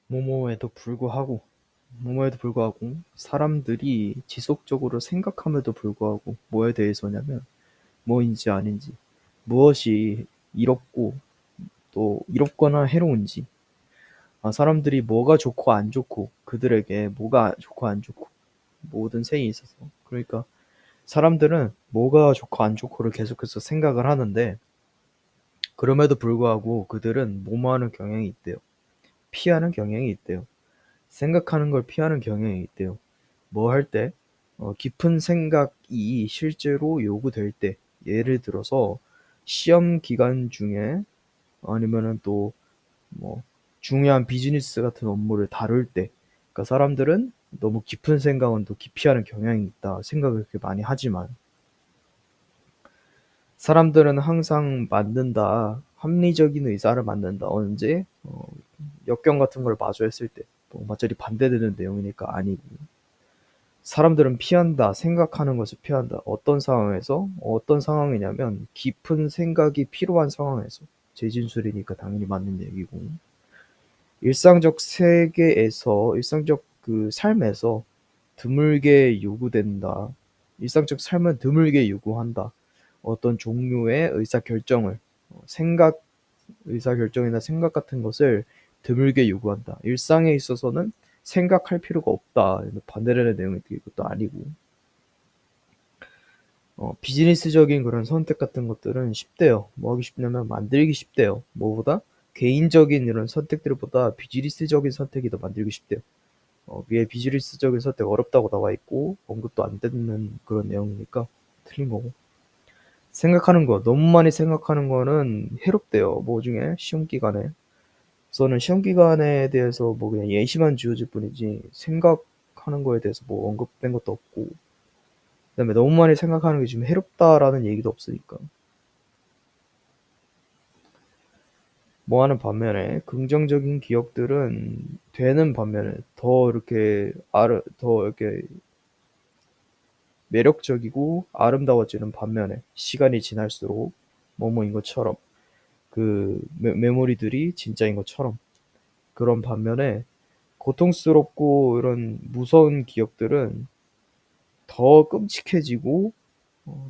뭐뭐에도 불구하고, 뭐뭐에도 불구하고, 사람들이 지속적으로 생각함에도 불구하고, 뭐에 대해서냐면, 뭐인지 아닌지, 무엇이 이롭고, 또 이롭거나 해로운지, 사람들이 뭐가 좋고 안 좋고, 그들에게 뭐가 좋고 안 좋고, 모든 생에 있어서. 그러니까, 사람들은 뭐가 좋고 안 좋고를 계속해서 생각을 하는데, 그럼에도 불구하고 그들은 뭐뭐하는 경향이 있대요. 피하는 경향이 있대요. 생각하는 걸 피하는 경향이 있대요. 뭐 할 때? 깊은 생각이 실제로 요구될 때, 예를 들어서 시험 기간 중에 아니면은 또 뭐 중요한 비즈니스 같은 업무를 다룰 때, 그러니까 사람들은 너무 깊은 생각은 또 기피하는 경향이 있다 생각을 그렇게 많이 하지만 사람들은 항상 만든다, 합리적인 의사를 만든다. 언제? 역경 같은 걸 마주했을 때. 뭐 완전히 반대되는 내용이니까 아니고. 사람들은 피한다, 생각하는 것을 피한다. 어떤 상황에서? 어떤 상황이냐면 깊은 생각이 필요한 상황에서. 재진술이니까 당연히 맞는 얘기고. 일상적 세계에서, 일상적 그 삶에서 드물게 요구된다. 일상적 삶은 드물게 요구한다. 어떤 종류의 의사결정을, 생각, 의사결정이나 생각 같은 것을 드물게 요구한다. 일상에 있어서는 생각할 필요가 없다. 반대되는 내용이 이것도 아니고. 비즈니스적인 그런 선택 같은 것들은 쉽대요. 뭐 하기 쉽냐면 만들기 쉽대요. 뭐보다? 개인적인 이런 선택들보다 비즈니스적인 선택이 더 만들기 쉽대요. 위에 비즈니스적인 선택 어렵다고 나와 있고 언급도 안 되는 그런 내용이니까 틀린 거고. 생각하는 거, 너무 많이 생각하는 거는 해롭대요. 뭐 중에 시험 기간에. 저는 시험 기간에 대해서 뭐 그냥 예시만 주어질 뿐이지 생각하는 거에 대해서 뭐 언급된 것도 없고, 그다음에 너무 많이 생각하는 게 지금 해롭다라는 얘기도 없으니까. 뭐 하는 반면에 긍정적인 기억들은 되는 반면에 더 이렇게 매력적이고 아름다워지는 반면에 시간이 지날수록 뭐뭐인 것처럼 그 메모리들이 진짜인 것처럼, 그런 반면에 고통스럽고 이런 무서운 기억들은 더 끔찍해지고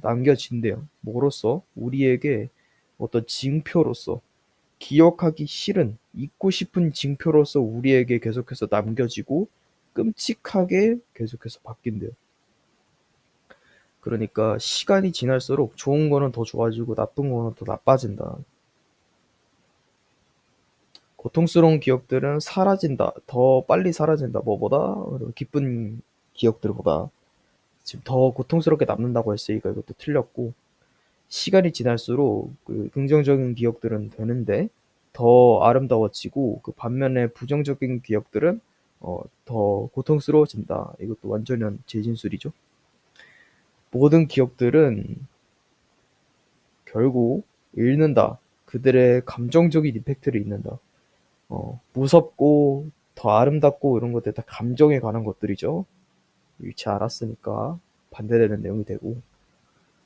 남겨진대요. 뭐로써? 우리에게 어떤 징표로서, 기억하기 싫은, 잊고 싶은 징표로서 우리에게 계속해서 남겨지고 끔찍하게 계속해서 바뀐대요. 그러니까 시간이 지날수록 좋은 거는 더 좋아지고 나쁜 거는 더 나빠진다. 고통스러운 기억들은 사라진다. 더 빨리 사라진다. 뭐보다? 기쁜 기억들보다. 지금 더 고통스럽게 남는다고 했으니까 이것도 틀렸고, 시간이 지날수록 그 긍정적인 기억들은 되는데 더 아름다워지고, 그 반면에 부정적인 기억들은 더 고통스러워진다. 이것도 완전한 재진술이죠. 모든 기억들은 결국 잃는다. 그들의 감정적인 이펙트를 잃는다. 무섭고 더 아름답고 이런 것들 다 감정에 관한 것들이죠. 잃지 않았으니까 반대되는 내용이 되고,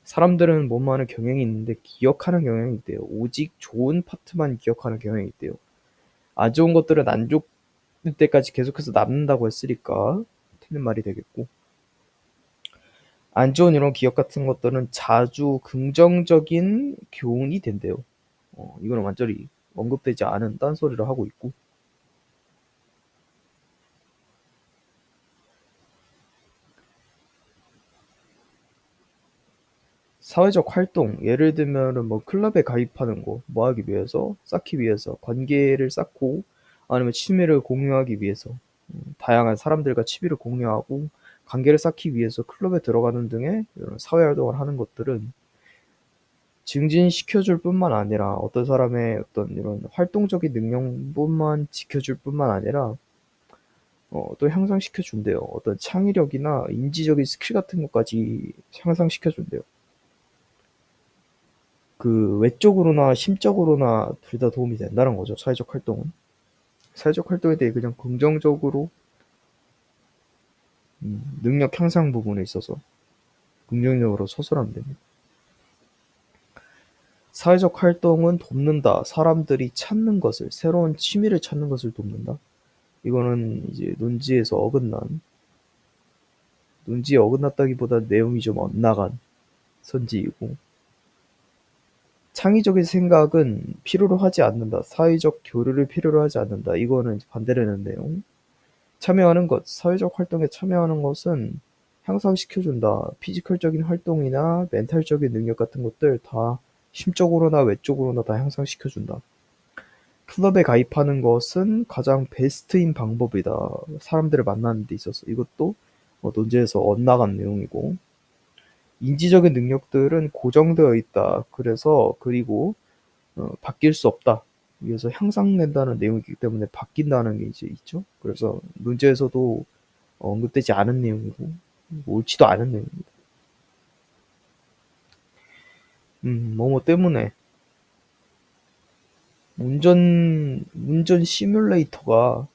사람들은 뭐뭐하는 경향이 있는데 기억하는 경향이 있대요. 오직 좋은 파트만 기억하는 경향이 있대요. 안 좋은 것들은 안 좋을 때까지 계속해서 남는다고 했으니까 틀린 말이 되겠고, 안 좋은 이런 기억 같은 것들은 자주 긍정적인 교훈이 된대요. 이거는 완전히 언급되지 않은 딴소리를 하고 있고, 사회적 활동, 예를 들면은 뭐 클럽에 가입하는 거, 뭐 하기 위해서? 쌓기 위해서. 관계를 쌓고, 아니면 취미를 공유하기 위해서. 다양한 사람들과 취미를 공유하고, 관계를 쌓기 위해서 클럽에 들어가는 등의 이런 사회 활동을 하는 것들은 증진시켜줄 뿐만 아니라 어떤 사람의 어떤 이런 활동적인 능력뿐만 지켜줄 뿐만 아니라 또 향상시켜 준대요. 어떤 창의력이나 인지적인 스킬 같은 것까지 향상시켜 준대요. 그 외적으로나 심적으로나 둘 다 도움이 된다는 거죠. 사회적 활동은. 사회적 활동에 대해 그냥 긍정적으로 능력 향상 부분에 있어서 긍정적으로 서술하면 됩니다. 사회적 활동은 돕는다. 사람들이 찾는 것을, 새로운 취미를 찾는 것을 돕는다. 이거는 이제 논지에 어긋났다기보다 내용이 좀 엇나간 선지이고, 창의적인 생각은 필요로 하지 않는다. 사회적 교류를 필요로 하지 않는다. 이거는 이제 반대되는 내용. 참여하는 것, 사회적 활동에 참여하는 것은 향상시켜준다. 피지컬적인 활동이나 멘탈적인 능력 같은 것들 다 심적으로나 외적으로나 다 향상시켜준다. 클럽에 가입하는 것은 가장 베스트인 방법이다. 사람들을 만나는 데 있어서. 이것도 논제에서 엇나간 내용이고, 인지적인 능력들은 고정되어 있다. 그리고 바뀔 수 없다. 그래서 향상된다는 내용이기 때문에 바뀐다는 게 이제 있죠. 그래서 문제에서도 언급되지 않은 내용이고, 옳지도 않은 내용입니다. 뭐뭐 때문에 운전 시뮬레이터가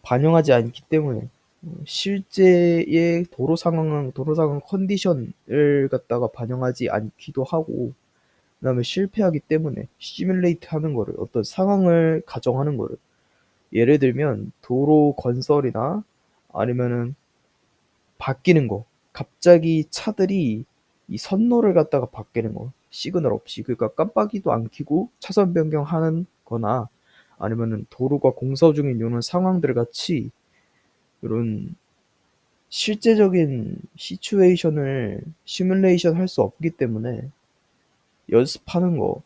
반영하지 않기 때문에 실제의 도로 상황 컨디션을 갖다가 반영하지 않기도 하고, 그다음에 실패하기 때문에 시뮬레이트 하는 거를, 어떤 상황을 가정하는 거를, 예를 들면 도로 건설이나 아니면은 바뀌는 거, 갑자기 차들이 이 선로를 갖다가 바뀌는 거, 시그널 없이, 그러니까 깜빡이도 안 켜고 차선 변경하는 거나, 아니면은 도로가 공사 중인 이런 상황들 같이 이런 실제적인 시츄에이션을 시뮬레이션 할 수 없기 때문에 연습하는 거,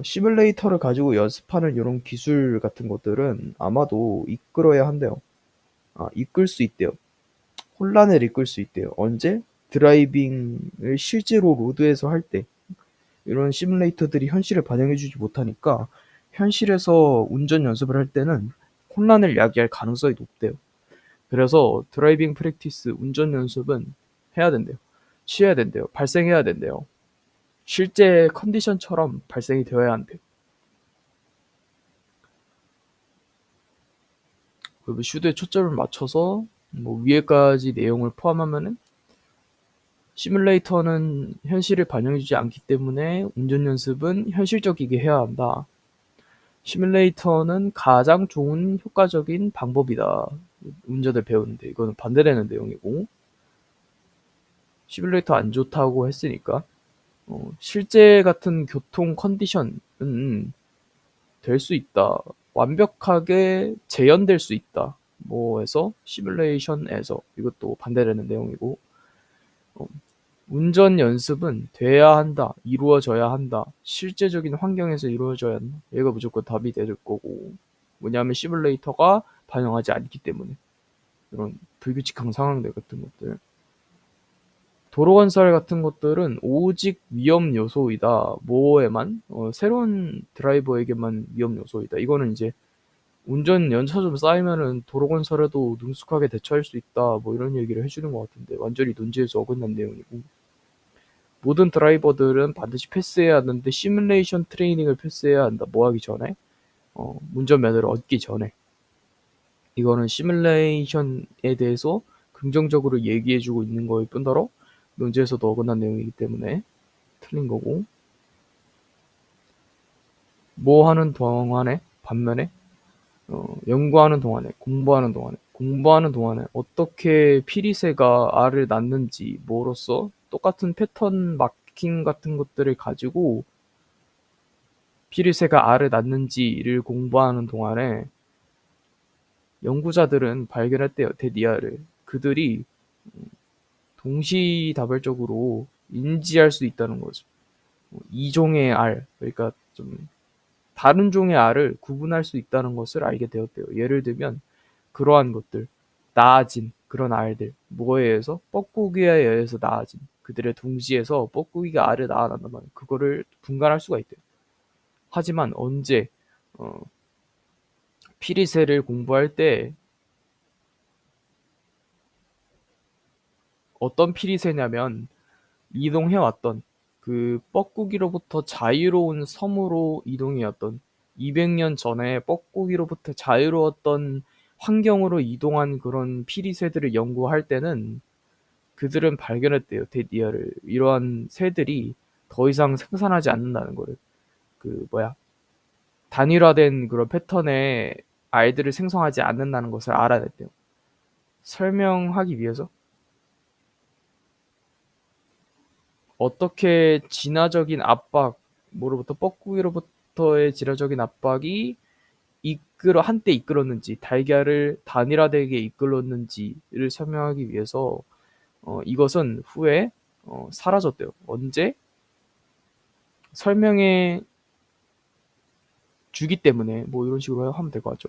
시뮬레이터를 가지고 연습하는 이런 기술 같은 것들은 아마도 이끌어야 한대요. 이끌 수 있대요. 혼란을 이끌 수 있대요. 언제? 드라이빙을 실제로 로드에서 할 때. 이런 시뮬레이터들이 현실을 반영해주지 못하니까 현실에서 운전 연습을 할 때는 혼란을 야기할 가능성이 높대요. 그래서 드라이빙 프랙티스, 운전 연습은 해야 된대요. 취해야 된대요. 발생해야 된대요. 실제 컨디션처럼 발생이 되어야 한대요. 그리고 슈드에 초점을 맞춰서 뭐 위에까지 내용을 포함하면은, 시뮬레이터는 현실을 반영해주지 않기 때문에 운전 연습은 현실적이게 해야 한다. 시뮬레이터는 가장 좋은 효과적인 방법이다. 운전을 배우는데. 이거는 반대되는 내용이고, 시뮬레이터 안 좋다고 했으니까 실제 같은 교통 컨디션은 될 수 있다. 완벽하게 재현될 수 있다. 뭐 해서 시뮬레이션에서, 이것도 반대되는 내용이고, 어, 운전 연습은 돼야 한다. 이루어져야 한다. 실제적인 환경에서 이루어져야 한다. 얘가 무조건 답이 될 거고. 뭐냐면 시뮬레이터가 반영하지 않기 때문에. 이런 불규칙한 상황들 같은 것들. 도로 건설 같은 것들은 오직 위험 요소이다. 뭐에만? 새로운 드라이버에게만 위험 요소이다. 이거는 이제 운전 연차 좀 쌓이면은 도로 건설에도 능숙하게 대처할 수 있다. 뭐 이런 얘기를 해주는 것 같은데, 완전히 논지에서 어긋난 내용이고. 모든 드라이버들은 반드시 패스해야 하는데 시뮬레이션 트레이닝을 패스해야 한다. 뭐 하기 전에? 운전면허를 얻기 전에. 이거는 시뮬레이션에 대해서 긍정적으로 얘기해주고 있는 거일 뿐더러 논지에서도 어긋난 내용이기 때문에 틀린 거고, 뭐 하는 동안에, 반면에 공부하는 동안에 어떻게 피리새가 알을 낳는지, 뭐로써 똑같은 패턴 마킹 같은 것들을 가지고 피리새가 알을 낳는지를 공부하는 동안에 연구자들은 발견했대요. 데디아를. 그들이 동시다발적으로 인지할 수 있다는 거죠. 이 종의 알, 그러니까 좀 다른 종의 알을 구분할 수 있다는 것을 알게 되었대요. 예를 들면 그러한 것들, 나아진 그런 알들, 뭐에 의해서? 뻐꾸기에 의해서 나아진, 그들의 둥지에서 뻐꾸기가 알을 낳아난단 말이에요. 그거를 분간할 수가 있대요. 하지만 언제 피리새를 공부할 때 어떤 피리새냐면, 이동해왔던 그 뻐꾸기로부터 자유로운 섬으로 이동해왔던, 200년 전에 뻐꾸기로부터 자유로웠던 환경으로 이동한 그런 피리새들을 연구할 때는 그들은 발견했대요. 데디아를. 이러한 새들이 더 이상 생산하지 않는다는 거를. 그 뭐야, 단일화된 그런 패턴의 아이들을 생성하지 않는다는 것을 알아냈대요. 설명하기 위해서 어떻게 진화적인 압박, 뭐로부터 뻐꾸기로부터의 진화적인 압박이 한때 이끌었는지, 달걀을 단일화되게 이끌었는지를 설명하기 위해서 이것은 후에 사라졌대요. 언제? 설명해 주기 때문에, 뭐 이런 식으로 하면 될 것 같죠.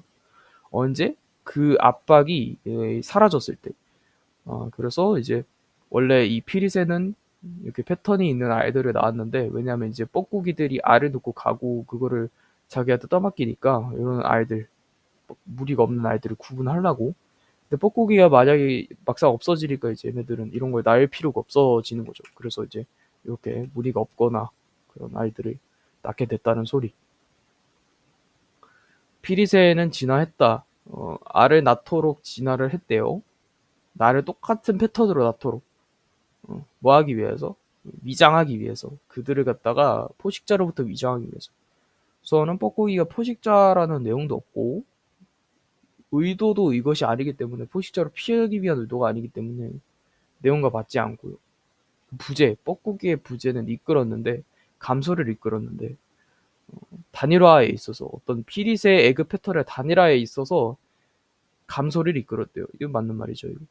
언제? 그 압박이 사라졌을 때. 그래서 이제 원래 이 피리새는 이렇게 패턴이 있는 알들을 낳았는데, 왜냐하면 이제 뻐꾸기들이 알을 놓고 가고 그거를 자기한테 떠맡기니까 이런 알들, 무리가 없는 알들을 구분하려고. 근데 뻐꾸기가 만약에 막상 없어지니까 이제 얘네들은 이런 걸 낳을 필요가 없어지는 거죠. 그래서 이제 이렇게 무리가 없거나 그런 아이들을 낳게 됐다는 소리. 피리새는 진화했다. 알을 낳도록 진화를 했대요. 나를 똑같은 패턴으로 낳도록. 뭐 하기 위해서? 위장하기 위해서. 그들을 갖다가 포식자로부터 위장하기 위해서. 우선은 뻐꾸기가 포식자라는 내용도 없고, 의도도 이것이 아니기 때문에, 포식자로 피하기 위한 의도가 아니기 때문에 내용과 맞지 않고요. 부재, 뻐꾸기의 부재는 이끌었는데, 감소를 이끌었는데, 단일화에 있어서 어떤 피리새 에그 패턴의 단일화에 있어서 감소를 이끌었대요. 이건 맞는 말이죠. 이거.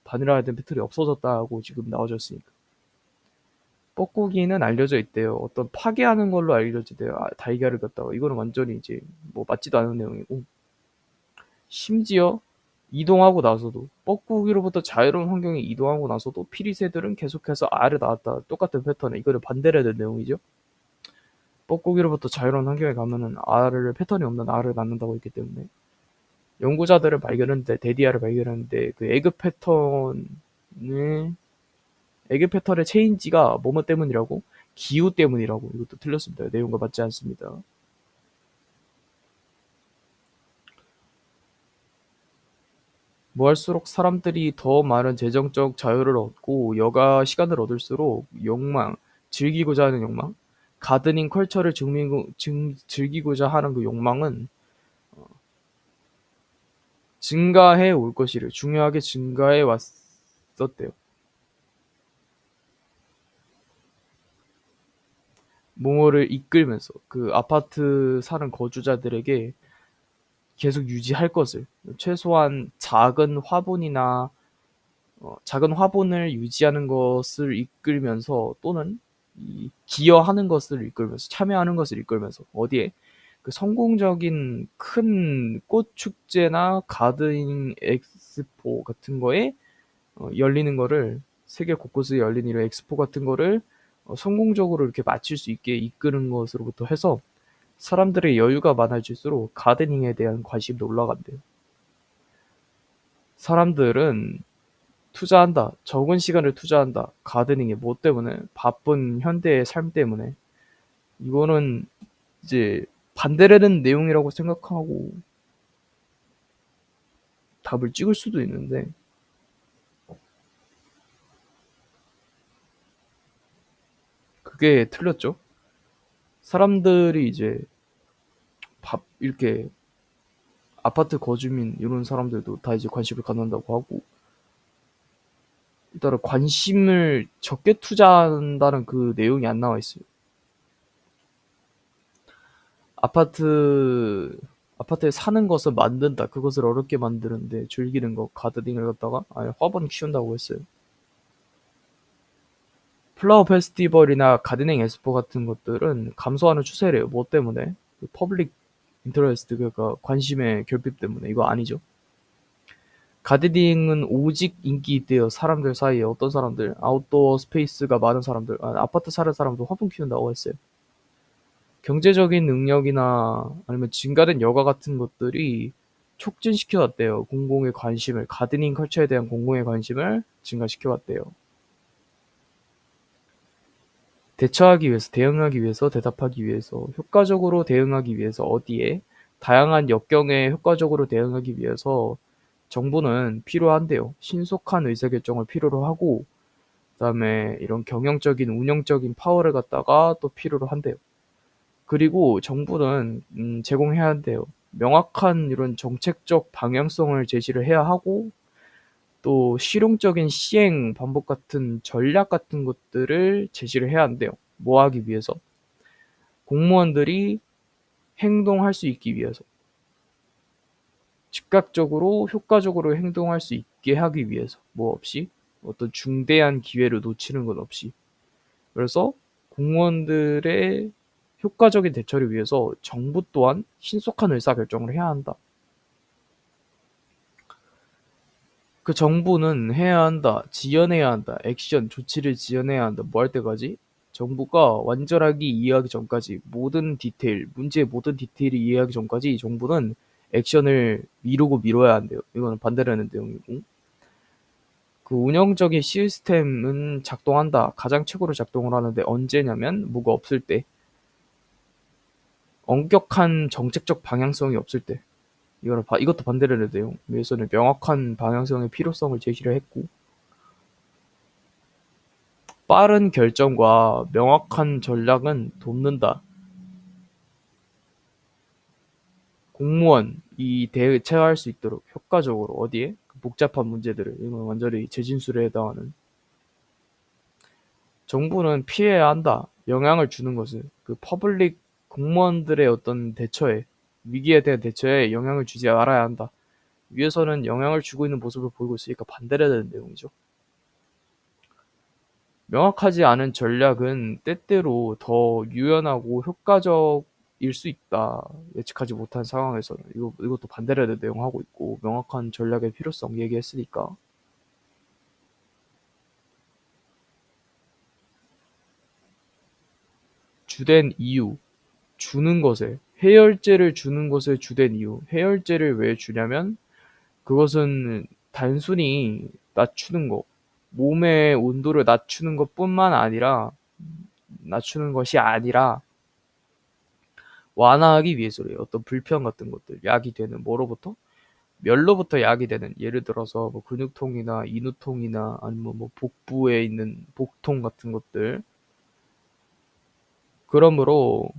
단일화된 패턴이 없어졌다고 지금 나와졌으니까. 뻐꾸기는 알려져 있대요. 어떤 파괴하는 걸로 알려지대요. 달걀을 갖다가. 이거는 완전히 이제 뭐 맞지도 않은 내용이고. 심지어 이동하고 나서도, 뻐꾸기로부터 자유로운 환경에 이동하고 나서도 피리새들은 계속해서 알을 낳았다. 똑같은 패턴에. 이거는 반대로 해야 될 내용이죠. 뻐꾸기로부터 자유로운 환경에 가면은 패턴이 없는 알을 낳는다고 했기 때문에. 연구자들을 발견했는데, 데디아를 발견했는데, 그 에그 패턴의 체인지가 뭐뭐 때문이라고? 기후 때문이라고. 이것도 틀렸습니다. 내용과 맞지 않습니다. 뭐 할수록 사람들이 더 많은 재정적 자유를 얻고 여가 시간을 얻을수록 즐기고자 하는 욕망, 가드닝 컬처를 즐기고자 하는 그 욕망은 증가해 올 것이래. 중요하게 증가해 왔었대요. 뭐뭐를 이끌면서 그 아파트 사는 거주자들에게 계속 유지할 것을, 최소한 작은 화분을 유지하는 것을 이끌면서, 또는 기여하는 것을 이끌면서, 참여하는 것을 이끌면서, 어디에? 그 성공적인 큰 꽃 축제나 가드닝 엑스포 같은 거에 열리는 거를, 세계 곳곳에 열린 이런 엑스포 같은 거를 성공적으로 이렇게 마칠 수 있게 이끄는 것으로부터 해서 사람들의 여유가 많아질수록 가드닝에 대한 관심도 올라간대요. 사람들은 투자한다. 적은 시간을 투자한다. 가드닝에. 뭐 때문에? 바쁜 현대의 삶 때문에. 이거는 이제 반대되는 내용이라고 생각하고 답을 찍을 수도 있는데, 그게 틀렸죠. 사람들이 이제 이렇게 아파트 거주민 이런 사람들도 다 이제 관심을 갖는다고 하고, 일단은 관심을 적게 투자한다는 그 내용이 안 나와 있어요. 아파트에 사는 것을 만든다. 그것을 어렵게 만드는데 즐기는 거, 가드닝을 갖다가 아예 화분 키운다고 했어요. 플라워 페스티벌이나 가드닝 엑스포 같은 것들은 감소하는 추세래요. 뭐 때문에? 그 퍼블릭 인터레스트, 그러니까 관심의 결핍 때문에. 이거 아니죠. 가드닝은 오직 인기 있대요. 사람들 사이에. 어떤 사람들? 아웃도어 스페이스가 많은 사람들, 아파트 사는 사람도 화분 키운다고 했어요. 경제적인 능력이나 아니면 증가된 여가 같은 것들이 촉진시켜 왔대요. 공공의 관심을, 가드닝 컬처에 대한 공공의 관심을 증가시켜 왔대요. 대응하기 위해서, 대답하기 위해서, 효과적으로 대응하기 위해서, 어디에? 다양한 역경에 효과적으로 대응하기 위해서 정부는 필요한데요. 신속한 의사결정을 필요로 하고, 그다음에 이런 경영적인, 운영적인 파워를 갖다가 또 필요로 한대요. 그리고 정부는 제공해야 한대요. 명확한 이런 정책적 방향성을 제시를 해야 하고 또 실용적인 시행 방법 같은 전략 같은 것들을 제시를 해야 한대요. 뭐 하기 위해서? 공무원들이 행동할 수 있기 위해서. 즉각적으로 효과적으로 행동할 수 있게 하기 위해서. 뭐 없이 어떤 중대한 기회를 놓치는 것 없이. 그래서 공무원들의 효과적인 대처를 위해서 정부 또한 신속한 의사결정을 해야 한다. 그 정부는 해야 한다, 지연해야 한다, 액션, 조치를 지연해야 한다. 뭐 할 때까지? 정부가 완전하게 이해하기 전까지 모든 디테일, 문제의 모든 디테일을 이해하기 전까지 이 정부는 액션을 미루고 미뤄야 한대요. 이거는 반대라는 내용이고. 그 운영적인 시스템은 작동한다. 가장 최고로 작동을 하는데 언제냐면 뭐가 없을 때. 엄격한 정책적 방향성이 없을 때. 이것도 반대라는 내용. 위에서는 명확한 방향성의 필요성을 제시를 했고 빠른 결정과 명확한 전략은 돕는다. 공무원이 대처할 수 있도록 효과적으로 어디에? 복잡한 문제들을 이건 완전히 재진술에 해당하는 정부는 피해야 한다. 영향을 주는 것을 그 퍼블릭 공무원들의 어떤 대처에 위기에 대한 대처에 영향을 주지 말아야 한다. 위에서는 영향을 주고 있는 모습을 보이고 있으니까 반대를 해야 되는 내용이죠. 명확하지 않은 전략은 때때로 더 유연하고 효과적일 수 있다. 예측하지 못한 상황에서는 이것도 반대로 되는 내용하고 있고 명확한 전략의 필요성 얘기했으니까 주된 이유 주는 것에 해열제를 주는 것의 주된 이유 해열제를 왜 주냐면 그것은 단순히 낮추는 거 몸의 온도를 낮추는 것뿐만 아니라 낮추는 것이 아니라 완화하기 위해서래요. 어떤 불편 같은 것들, 약이 되는 뭐로부터? 멸로부터 약이 되는 예를 들어서 뭐 근육통이나 인후통이나 아니면 뭐 복부에 있는 복통 같은 것들. 그러므로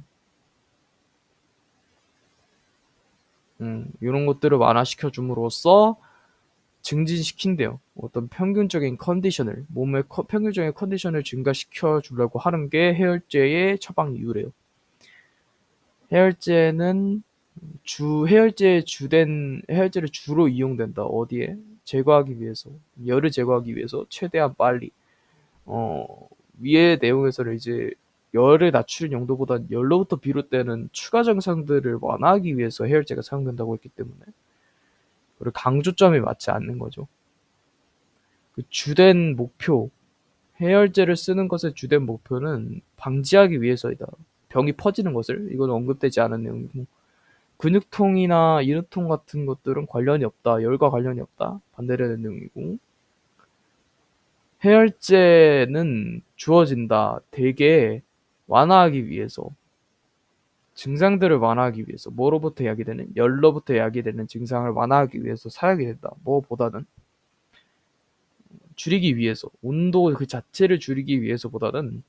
이런 것들을 완화시켜 줌으로써 증진시킨대요. 어떤 평균적인 컨디션을 몸의 평균적인 컨디션을 증가시켜 주려고 하는 게 해열제의 처방 이유래요. 해열제는 해열제의 주된 해열제를 주로 이용된다. 어디에? 제거하기 위해서. 열을 제거하기 위해서 최대한 빨리. 어, 위의 내용에서는 이제 열을 낮추는 용도보다 열로부터 비롯되는 추가 증상들을 완화하기 위해서 해열제가 사용된다고 했기 때문에 그리고 강조점이 맞지 않는 거죠. 그 주된 목표, 해열제를 쓰는 것의 주된 목표는 방지하기 위해서이다. 병이 퍼지는 것을 이건 언급되지 않은 내용이고 근육통이나 인후통 같은 것들은 관련이 없다. 열과 관련이 없다. 반대되는 내용이고 해열제는 주어진다. 대개 완화하기 위해서 증상들을 완화하기 위해서 뭐로부터 야기되는 열로부터 야기되는 증상을 완화하기 위해서 사용이 된다. 뭐보다는 줄이기 위해서 온도 그 자체를 줄이기 위해서보다는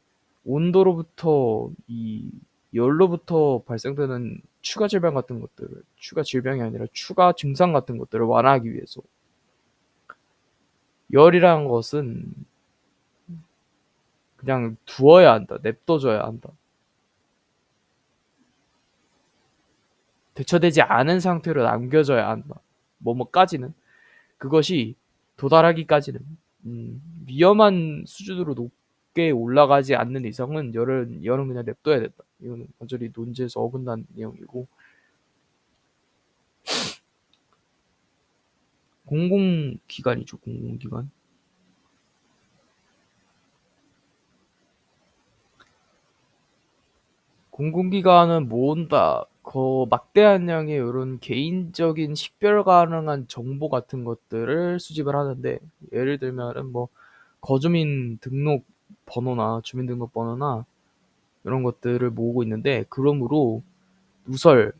온도로부터 이 열로부터 발생되는 추가 질병 같은 것들을 추가 질병이 아니라 추가 증상 같은 것들을 완화하기 위해서 열이라는 것은 그냥 두어야 한다. 냅둬줘야 한다. 대처되지 않은 상태로 남겨져야 한다. 뭐뭐까지는 그것이 도달하기까지는 위험한 수준으로 높게 올라가지 않는 이상은 열은 그냥 냅둬야 된다. 이거는 완전히 논제에서 어긋난 내용이고 공공기관이죠. 공공기관. 공공기관은 모은다. 막대한 양의 이런 개인적인 식별 가능한 정보 같은 것들을 수집을 하는데 예를 들면은 뭐 거주민 등록 번호나 주민등록번호나 이런 것들을 모으고 있는데 그러므로 누설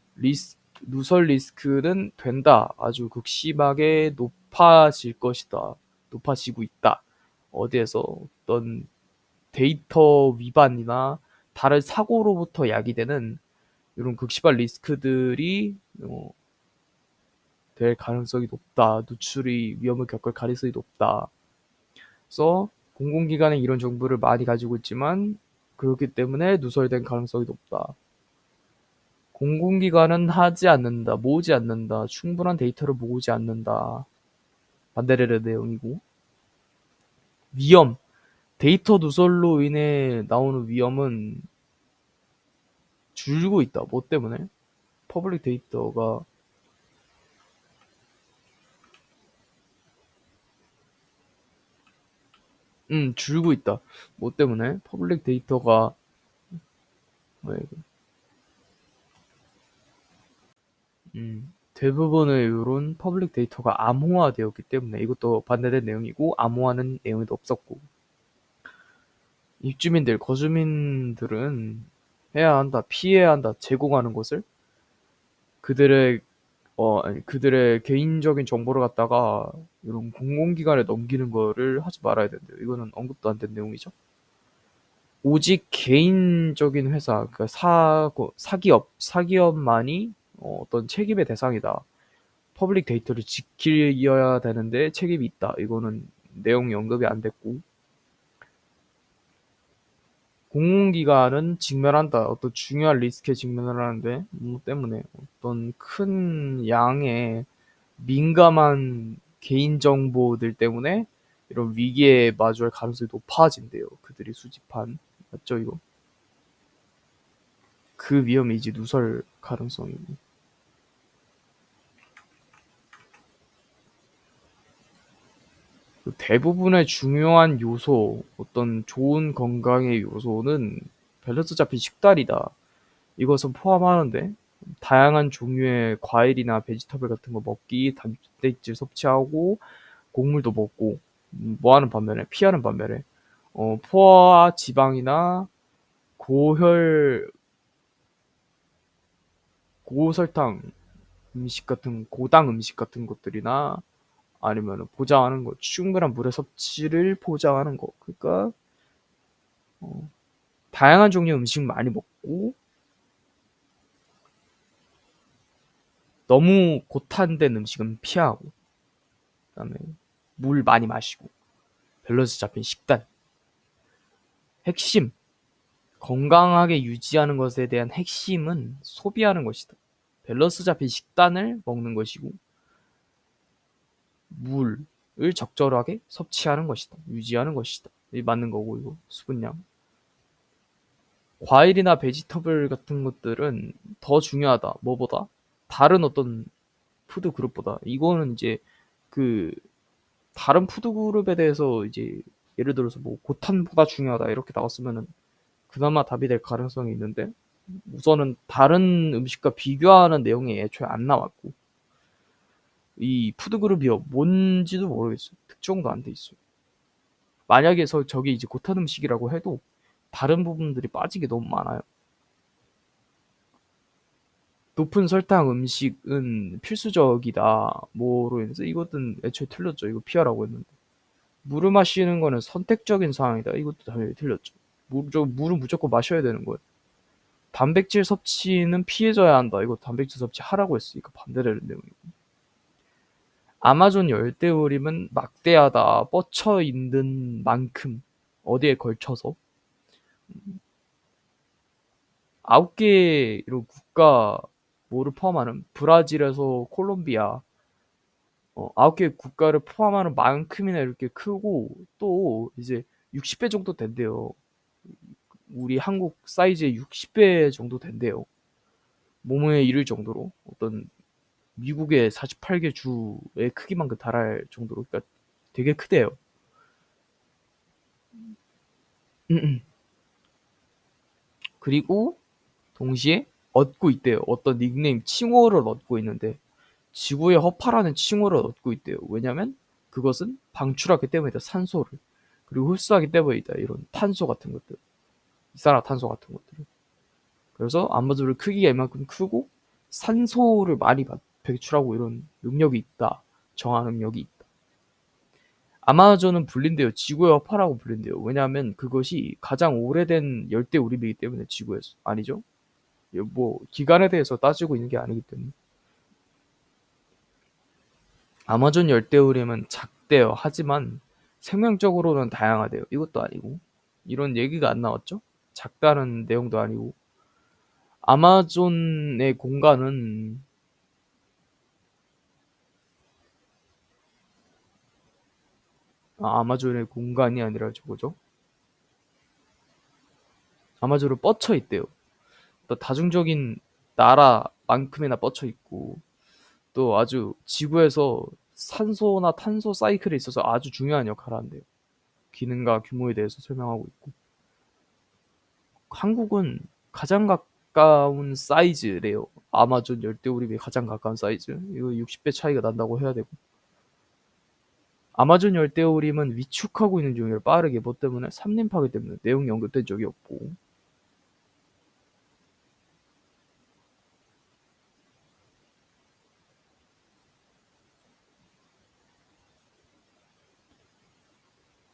리스크는 된다. 아주 극심하게 높아질 것이다. 높아지고 있다. 어디에서 어떤 데이터 위반이나 다른 사고로부터 야기되는 이런 극심한 리스크들이 될 가능성이 높다. 누출이 위험을 겪을 가능성이 높다. 그래서 공공기관은 이런 정보를 많이 가지고 있지만 그렇기 때문에 누설된 가능성이 높다. 공공기관은 하지 않는다, 모으지 않는다, 충분한 데이터를 모으지 않는다. 반대되는 내용이고. 위험, 데이터 누설로 인해 나오는 위험은 줄고 있다. 뭐 때문에? 퍼블릭 데이터가 줄고 있다. 뭐 때문에? 퍼블릭 데이터가 왜, 대부분의 이런 퍼블릭 데이터가 암호화되었기 때문에 이것도 반대된 내용이고 암호화는 내용도 없었고 입주민들, 거주민들은 해야 한다, 피해야 한다, 제공하는 것을 그들의 그들의 개인적인 정보를 갖다가 이런 공공기관에 넘기는 거를 하지 말아야 된대요. 이거는 언급도 안 된 내용이죠. 오직 개인적인 회사, 그러니까 사기업만이 어떤 책임의 대상이다. 퍼블릭 데이터를 지켜야 되는데 책임이 있다. 이거는 내용이 언급이 안 됐고, 공공기관은 직면한다. 어떤 중요한 리스크에 직면을 하는데, 뭐 때문에 어떤 큰 양의 민감한 개인정보들 때문에 이런 위기에 마주할 가능성이 높아진대요. 그들이 수집한. 맞죠, 이거? 그 위험이 이제 누설 가능성이. 대부분의 중요한 요소, 어떤 좋은 건강의 요소는 밸런스 잡힌 식단이다. 이것은 포함하는데, 다양한 종류의 과일이나 베지터블 같은 거 먹기, 단백질 섭취하고, 곡물도 먹고, 뭐 하는 반면에, 피하는 반면에, 포화 지방이나 고혈, 고설탕 음식 같은, 고당 음식 같은 것들이나, 아니면 보장하는 거, 충분한 물의 섭취를 보장하는 거. 그러니까 다양한 종류의 음식 많이 먹고 너무 고탄된 음식은 피하고 그다음에 물 많이 마시고 밸런스 잡힌 식단. 핵심 건강하게 유지하는 것에 대한 핵심은 소비하는 것이다. 밸런스 잡힌 식단을 먹는 것이고 물을 적절하게 섭취하는 것이다. 유지하는 것이다. 이 맞는 거고 이거 수분량. 과일이나 베지터블 같은 것들은 더 중요하다. 뭐보다? 다른 어떤 푸드 그룹보다. 이거는 이제 그 다른 푸드 그룹에 대해서 이제 예를 들어서 뭐 고탄보다 중요하다 이렇게 나왔으면은 그나마 답이 될 가능성이 있는데 우선은 다른 음식과 비교하는 내용이 애초에 안 나왔고 이 푸드 그룹이 뭔지도 모르겠어요. 특정도 안 돼 있어요. 만약에 저게 이제 고탄 음식이라고 해도 다른 부분들이 빠지게 너무 많아요. 높은 설탕 음식은 필수적이다. 뭐로 인해서 이것은 애초에 틀렸죠. 이거 피하라고 했는데. 물을 마시는 거는 선택적인 사항이다. 이것도 당연히 틀렸죠. 물은 무조건 마셔야 되는 거예요. 단백질 섭취는 피해줘야 한다. 이거 단백질 섭취하라고 했으니까 반대되는 내용이고. 아마존 열대우림은 막대하다. 뻗쳐 있는 만큼 어디에 걸쳐서 9개 이런 국가 뭐를 포함하는 브라질에서 콜롬비아 9개 국가를 포함하는 만큼이나 이렇게 크고 또 이제 60배 정도 된대요. 우리 한국 사이즈의 60배 정도 된대요. 몸에 이를 정도로 어떤 미국의 48개 주의 크기만큼 달할 정도로 그러니까 되게 크대요. 그리고 동시에 얻고 있대요. 어떤 닉네임 칭호를 얻고 있는데 지구의 허파라는 칭호를 얻고 있대요. 왜냐면 그것은 방출하기 때문이다. 산소를. 그리고 흡수하기 때문이다. 이런 탄소 같은 것들. 이산화탄소 같은 것들을. 그래서 아마존의 크기가 이만큼 크고 산소를 많이 배출하고 이런 능력이 있다. 정화 능력이 있다. 아마존은 불린대요. 지구의 여파라고 불린대요. 왜냐하면 그것이 가장 오래된 열대 우림이기 때문에 지구에서 아니죠? 뭐 기간에 대해서 따지고 있는 게 아니기 때문에 아마존 열대우림은 작대요. 하지만 생명적으로는 다양하대요. 이것도 아니고. 이런 얘기가 안 나왔죠? 작다는 내용도 아니고. 아마존의 공간은 아마존의 공간이 아니라 저거죠. 아마존으로 뻗쳐 있대요. 또 다중적인 나라만큼이나 뻗쳐 있고 또 아주 지구에서 산소나 탄소 사이클에 있어서 아주 중요한 역할을 한대요. 기능과 규모에 대해서 설명하고 있고 한국은 가장 가까운 사이즈래요. 아마존 열대우림이 가장 가까운 사이즈. 이거 60배 차이가 난다고 해야 되고. 아마존 열대우림은 위축하고 있는 중이에요. 빠르게. 뭐 때문에? 산림 파괴 때문에. 내용이 언급된 적이 없고.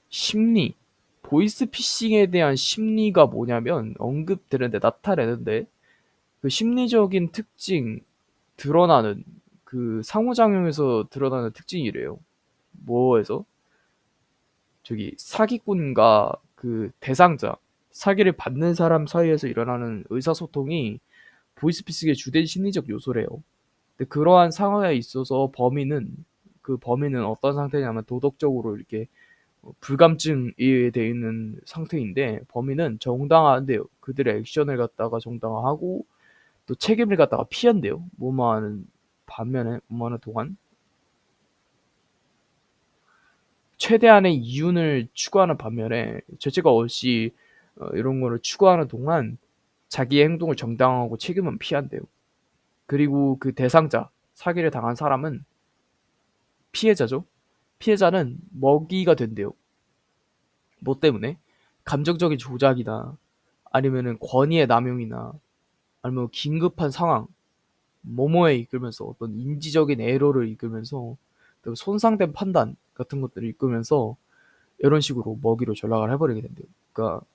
심리. 보이스피싱에 대한 심리가 뭐냐면 언급되는데 나타내는데 그 심리적인 특징 드러나는 그 상호작용에서 드러나는 특징이래요. 뭐에서? 저기 사기꾼과 그 대상자, 사기를 받는 사람 사이에서 일어나는 의사소통이 보이스피싱의 주된 심리적 요소래요. 근데 그러한 상황에 있어서 범인은 어떤 상태냐면 도덕적으로 이렇게 불감증에 돼 있는 상태인데 범인은 정당화한대요. 그들의 액션을 갖다가 정당화하고 또 책임을 갖다가 피한대요. 뭐뭐하는 동안 최대한의 이윤을 추구하는 반면에 죄책감 없이 이런 거를 추구하는 동안 자기의 행동을 정당화하고 책임은 피한대요. 그리고 그 대상자, 사기를 당한 사람은 피해자죠. 피해자는 먹이가 된대요. 뭐 때문에? 감정적인 조작이나 아니면은 권위의 남용이나 아니면 긴급한 상황, 뭐뭐에 이끌면서 어떤 인지적인 에러를 이끌면서 또 손상된 판단 같은 것들을 이끌면서 이런 식으로 먹이로 전락을 해버리게 된대요. 그러니까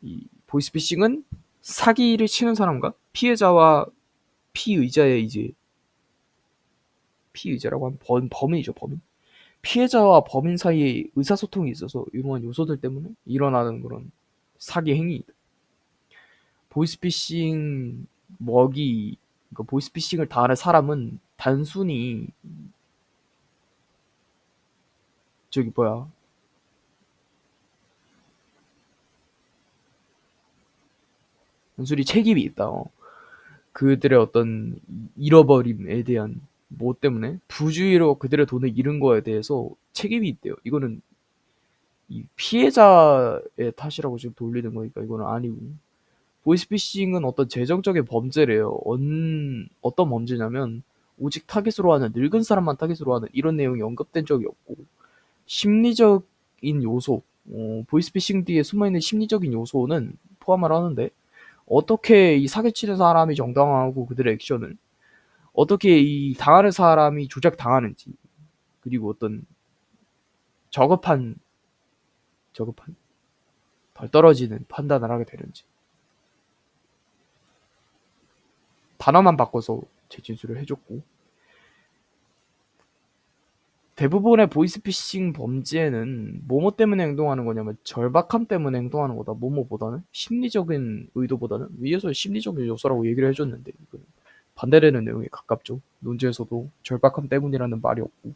이 보이스피싱은 사기를 치는 사람과 피해자와 피의자의 이제 피의자라고 하면 범인이죠, 범인. 피해자와 범인 사이에 의사소통이 있어서 이러한 요소들 때문에 일어나는 그런 사기 행위이다. 보이스피싱 먹이, 그러니까 보이스피싱을 당하는 사람은 단순히 저기 뭐야, 단순히 책임이 있다. 그들의 어떤 잃어버림에 대한 뭐 때문에 부주의로 그들의 돈을 잃은 거에 대해서 책임이 있대요. 이거는 이 피해자의 탓이라고 지금 돌리는 거니까 이거는 아니고 보이스피싱은 어떤 재정적인 범죄래요. 어떤 범죄냐면 오직 타깃으로 하는 늙은 사람만 타깃으로 하는 이런 내용이 언급된 적이 없고 심리적인 요소 보이스피싱 뒤에 숨어있는 심리적인 요소는 포함을 하는데 어떻게 이 사기치는 사람이 정당화하고 그들의 액션을 어떻게 이 당하는 사람이 조작당하는지 그리고 어떤 저급한 저급한 덜 떨어지는 판단을 하게 되는지 단어만 바꿔서 재진술을 해줬고 대부분의 보이스피싱 범죄는 뭐뭐 때문에 행동하는 거냐면 절박함 때문에 행동하는 거다. 뭐뭐보다는 심리적인 의도보다는 위에서 심리적인 요소라고 얘기를 해줬는데 반대되는 내용에 가깝죠. 논지에서도 절박함 때문이라는 말이 없고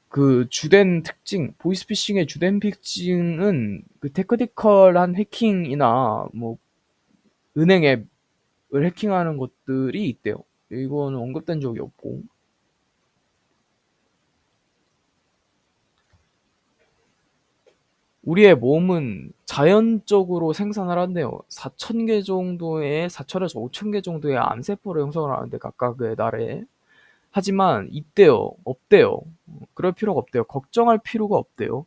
그 주된 특징, 보이스피싱의 주된 특징은 그 테크니컬한 해킹이나 뭐 은행 앱을 해킹하는 것들이 있대요. 이거는 언급된 적이 없고 우리의 몸은 자연적으로 생산을 한대요. 4,000개 정도의 4,000에서 5,000개 정도의 암세포를 형성을 하는데 각각의 날에 하지만 있대요. 없대요. 그럴 필요가 없대요. 걱정할 필요가 없대요.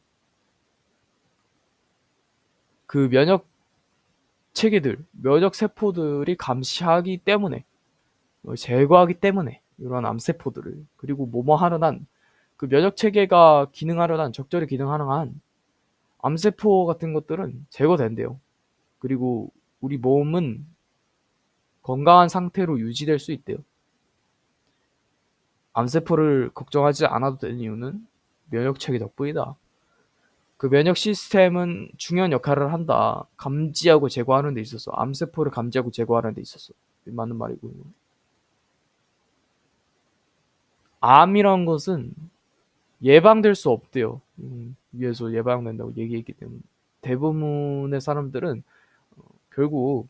그 면역 체계들, 면역 세포들이 감시하기 때문에 제거하기 때문에 이런 암세포들을 그리고 뭐뭐 하는 한 그 면역 체계가 기능하는 한 적절히 기능하는 한 암세포 같은 것들은 제거된대요. 그리고 우리 몸은 건강한 상태로 유지될 수 있대요. 암세포를 걱정하지 않아도 되는 이유는 면역체계 덕분이다. 그 면역 시스템은 중요한 역할을 한다. 감지하고 제거하는 데 있어서. 암세포를 감지하고 제거하는 데 있어서. 맞는 말이고. 암이란 것은 예방될 수 없대요. 위에서 예방된다고 얘기했기 때문에. 대부분의 사람들은 결국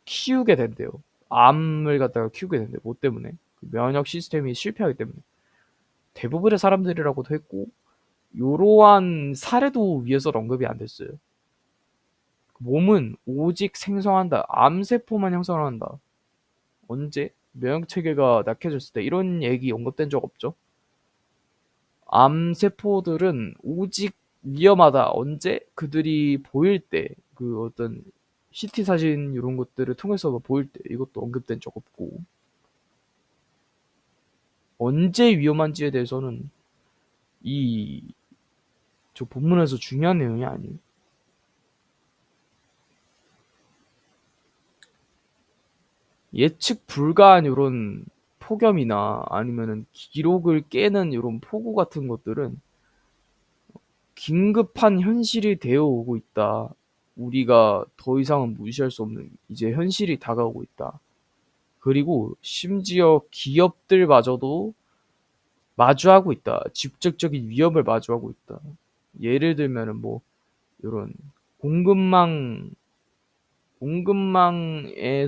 키우게 된대요. 암을 갖다가 키우게 된대요. 뭐 때문에? 그 면역 시스템이 실패하기 때문에. 대부분의 사람들이라고도 했고, 이러한 사례도 위에서 언급이 안 됐어요. 몸은 오직 생성한다. 암세포만 형성을 한다. 언제? 면역체계가 약해졌을 때 이런 얘기 언급된 적 없죠? 암세포들은 오직 위험하다. 언제? 그들이 보일 때, 그 어떤 CT 사진 이런 것들을 통해서 보일 때 이것도 언급된 적 없고, 언제 위험한지에 대해서는 이 저 본문에서 중요한 내용이 아니에요. 예측 불가한 이런 폭염이나 아니면은 기록을 깨는 이런 폭우 같은 것들은 긴급한 현실이 되어 오고 있다. 우리가 더 이상은 무시할 수 없는 이제 현실이 다가오고 있다. 그리고 심지어 기업들마저도 마주하고 있다. 직접적인 위협을 마주하고 있다. 예를 들면은 뭐 이런 공급망의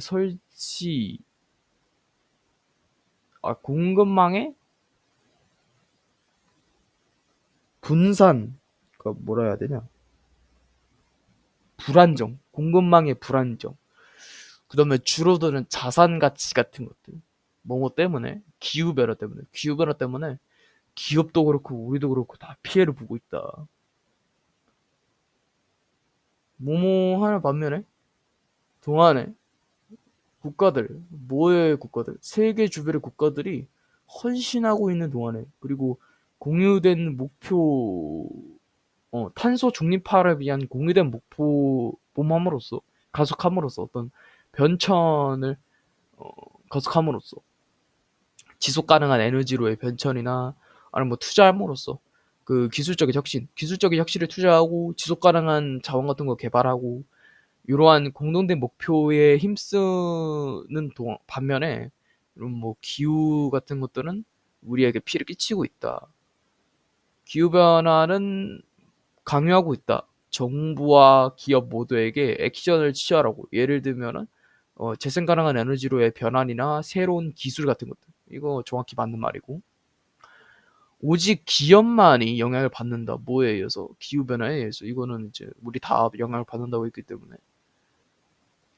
설치, 공급망의 분산, 그 뭐라 해야 되냐? 불안정, 공급망의 불안정. 그다음에 줄어드는 자산 가치 같은 것들. 뭐뭐 때문에? 기후변화 때문에 기업도 그렇고 우리도 그렇고 다 피해를 보고 있다. 뭐뭐 하는 반면에 동안에 뭐의 국가들, 세계 주변의 국가들이 헌신하고 있는 동안에, 그리고 공유된 목표, 탄소 중립화를 위한 공유된 목표 봄함으로써 가속함으로써 어떤 변천을 어, 가속함으로써 지속 가능한 에너지로의 변천이나 아니면 뭐 투자함으로써 그 기술적인 혁신을 투자하고 지속 가능한 자원 같은 거 개발하고 이러한 공동된 목표에 힘쓰는 반면에 이런 뭐 기후 같은 것들은 우리에게 피해를 끼치고 있다. 기후 변화는 강요하고 있다. 정부와 기업 모두에게 액션을 취하라고. 예를 들면은 재생 가능한 에너지로의 변환이나 새로운 기술 같은 것들. 이거 정확히 맞는 말이고. 오직 기업만이 영향을 받는다. 뭐에 의해서? 기후 변화에 의해서. 이거는 이제 우리 다 영향을 받는다고 했기 때문에.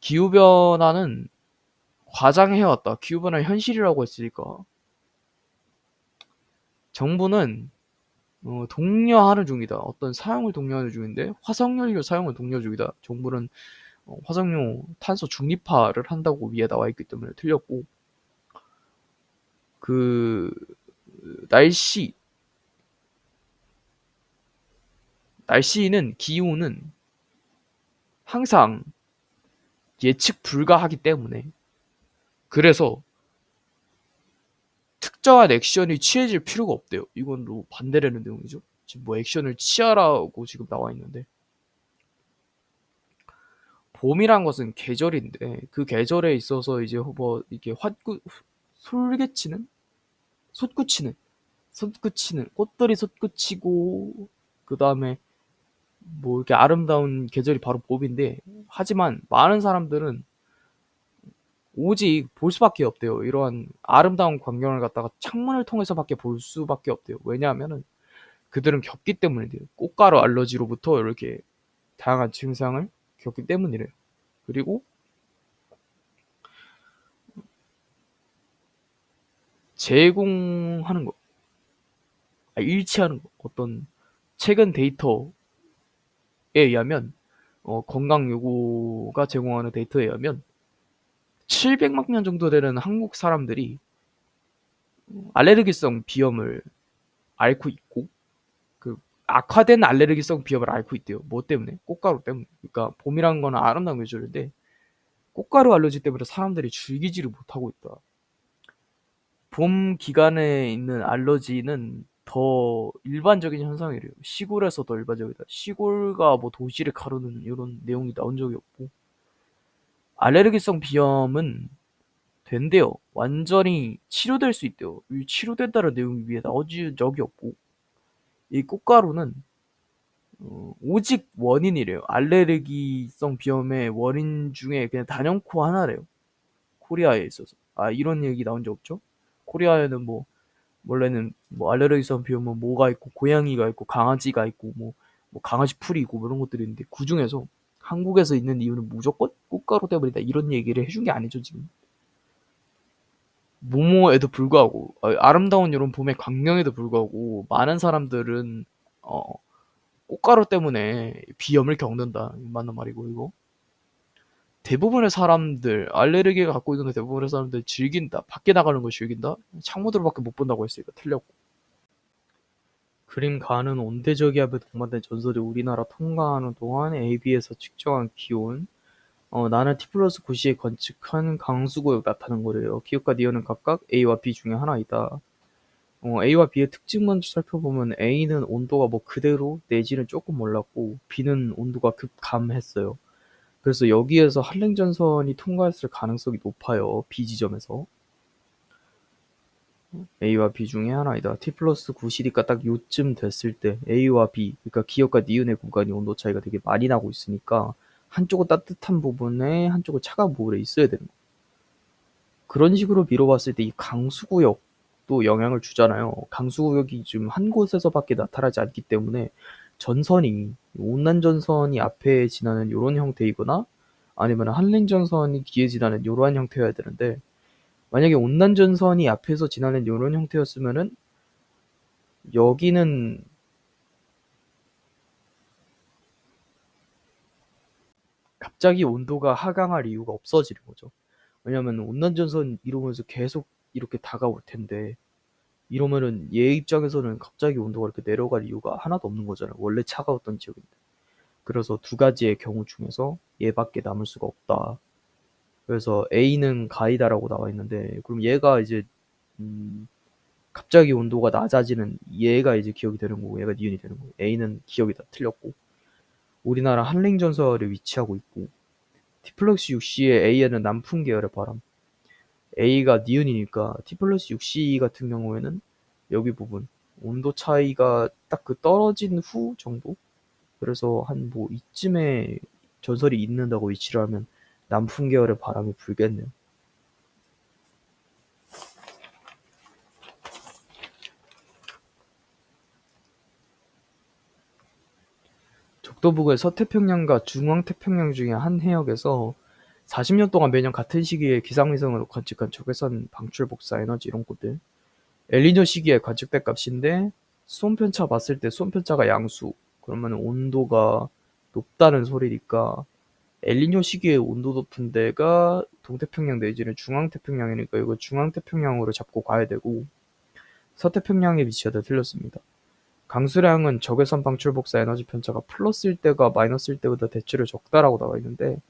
기후 변화는 과장해 왔다. 기후 변화의 현실이라고 했으니까 정부는 독려하는 중이다. 어떤 사용을 독려하는 중인데 화석연료 사용을 독려 중이다. 정부는 화석연료 탄소 중립화를 한다고 위에 나와 있기 때문에 틀렸고, 그 날씨 날씨는 기후는 항상 예측 불가하기 때문에, 그래서 특정한 액션이 취해질 필요가 없대요. 이건 또 반대되는 내용이죠. 지금 뭐 액션을 취하라고 지금 나와 있는데, 봄이란 것은 계절인데 그 계절에 있어서 이제 뭐 이게 솔개치는 솟구치는 솟구치는 꽃들이 솟구치고, 그 다음에 뭐 이렇게 아름다운 계절이 바로 봄인데, 하지만 많은 사람들은 오직 볼 수밖에 없대요. 이러한 아름다운 광경을 갖다가 창문을 통해서밖에 볼 수밖에 없대요. 왜냐하면은 그들은 겪기 때문이래요. 꽃가루 알러지로부터 이렇게 다양한 증상을 겪기 때문이래요. 그리고 제공하는 거, 일치하는 거, 어떤 최근 데이터에 의하면, 건강 요구가 제공하는 데이터에 의하면 700만 명 정도 되는 한국 사람들이 알레르기성 비염을 앓고 있고, 그 악화된 알레르기성 비염을 앓고 있대요. 뭐 때문에? 꽃가루 때문에. 그러니까 봄이란 거는 아름다운 계절인데 꽃가루 알러지 때문에 사람들이 즐기지를 못하고 있다. 봄 기간에 있는 알러지는 더 일반적인 현상이래요. 시골에서 더 일반적이다. 시골과 뭐 도시를 가르는 이런 내용이 나온 적이 없고, 알레르기성 비염은 된대요. 완전히 치료될 수 있대요. 이 치료된다는 내용이 위에 나오지 적이 없고, 이 꽃가루는 오직 원인이래요. 알레르기성 비염의 원인 중에 그냥 단연코 하나래요. 코리아에 있어서. 아, 이런 얘기 나온 적 없죠? 코리아에는 뭐 원래는 뭐 알레르기성 비염은 뭐가 있고 고양이가 있고 강아지가 있고 뭐 강아지 풀이 있고 뭐 이런 것들이 있는데, 그 중에서 한국에서 있는 이유는 무조건 꽃가루 때문이다 이런 얘기를 해준 게 아니죠 지금. 모모에도 불구하고, 아름다운 이런 봄의 광경에도 불구하고 많은 사람들은 어, 꽃가루 때문에 비염을 겪는다. 맞는 말이고, 이거 대부분의 사람들 알레르기가 갖고 있는 대부분의 사람들 즐긴다. 밖에 나가는 걸 즐긴다. 창문으로밖에 못 본다고 했으니까 틀렸고. 그림 가는 온대저기압에 동반된 전설이 우리나라 통과하는 동안 AB에서 측정한 기온, 나는 T+9 시에 관측한 강수구역 나타난 거래요. 기억과 니은은 각각 A와 B 중에 하나이다. A와 B의 특징 먼저 살펴보면 A는 온도가 뭐 그대로 내지는 조금 올랐고 B는 온도가 급감했어요. 그래서 여기에서 한랭전선이 통과했을 가능성이 높아요. B 지점에서. A와 B 중에 하나이다. T+9 시리가 딱 요쯤 됐을 때 A와 B, 그러니까 기역과 니은의 구간이 온도 차이가 되게 많이 나고 있으니까 한쪽은 따뜻한 부분에 한쪽은 차가운 부분에 있어야 되는 거예요. 그런 식으로 미뤄봤을 때 이 강수구역도 영향을 주잖아요. 강수구역이 지금 한 곳에서밖에 나타나지 않기 때문에 전선이 온난전선이 앞에 지나는 이런 형태이거나 아니면 한랭전선이 뒤에 지나는 이러한 형태여야 되는데, 만약에 온난전선이 앞에서 지나는 이런 형태였으면은 여기는 갑자기 온도가 하강할 이유가 없어지는 거죠. 왜냐면 온난전선 이러면서 계속 이렇게 다가올 텐데, 이러면은 얘 입장에서는 갑자기 온도가 이렇게 내려갈 이유가 하나도 없는 거잖아요. 원래 차가웠던 지역인데. 그래서 두 가지의 경우 중에서 얘밖에 남을 수가 없다. 그래서 A는 가이다라고 나와 있는데, 그럼 얘가 이제 갑자기 온도가 낮아지는 얘가 이제 기억이 되는 거고 얘가 니은이 되는 거고, A는 기억이 다 틀렸고, 우리나라 한랭전설에 위치하고 있고 T+6C의 A에는 남풍 계열의 바람, A가 니은이니까 T+6C 같은 경우에는 여기 부분 온도 차이가 딱 그 떨어진 후 정도? 그래서 한 뭐 이쯤에 전설이 있는다고 위치를 하면 남풍 계열의 바람이 불겠네요. 적도북의 서태평양과 중앙태평양 중에 한 해역에서 40년 동안 매년 같은 시기에 기상위성으로 관측한 적외선 방출 복사 에너지 이런 것들, 엘니뇨 시기에 관측된 값인데 수온편차 봤을 때 수온편차가 양수, 그러면 온도가 높다는 소리니까 엘니뇨 시기에 온도 높은 데가 동태평양 내지는 중앙태평양이니까 이거 중앙태평양으로 잡고 가야 되고, 서태평양의 위치가 틀렸습니다. 강수량은 적외선 방출 복사 에너지 편차가 플러스일 때가 마이너스일 때보다 대체로 적다라고 나와 있는데,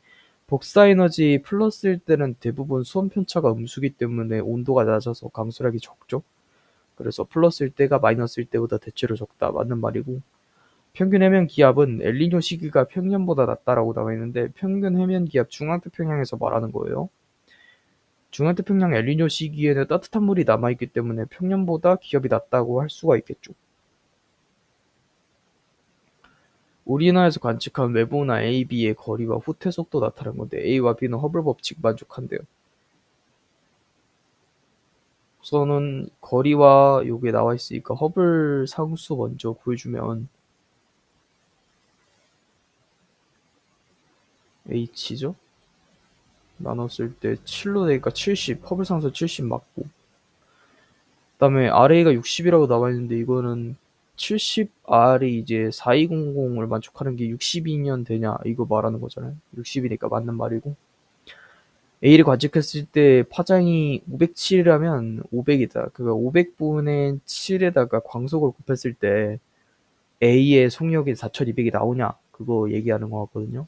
복사 에너지 플러스일 때는 대부분 수온 편차가 음수기 때문에 온도가 낮아서 강수량이 적죠. 그래서 플러스일 때가 마이너스일 때보다 대체로 적다 맞는 말이고, 평균 해면 기압은 엘니뇨 시기가 평년보다 낮다라고 나와 있는데 평균 해면 기압 중앙태평양에서 말하는 거예요. 중앙태평양 엘니뇨 시기에는 따뜻한 물이 남아있기 때문에 평년보다 기압이 낮다고 할 수가 있겠죠. 우리나라에서 관측한 외부나 A, B의 거리와 후퇴 속도 나타난 건데 A와 B는 허블 법칙 만족한대요. 우선은 거리와 요게 나와 있으니까 허블 상수 먼저 보여주면 H죠? 나눴을 때 7로 되니까 70, 허블 상수 70 맞고, 그다음에 RA가 60이라고 나와 있는데 이거는 70R이 이제 4200을 만족하는 게 62년 되냐 이거 말하는 거잖아요. 60이니까 맞는 말이고, A를 관측했을 때 파장이 507이라면 500이다. 그러니까 500분의 7에다가 광속을 곱했을 때 A의 속력이 4200이 나오냐 그거 얘기하는 거 같거든요.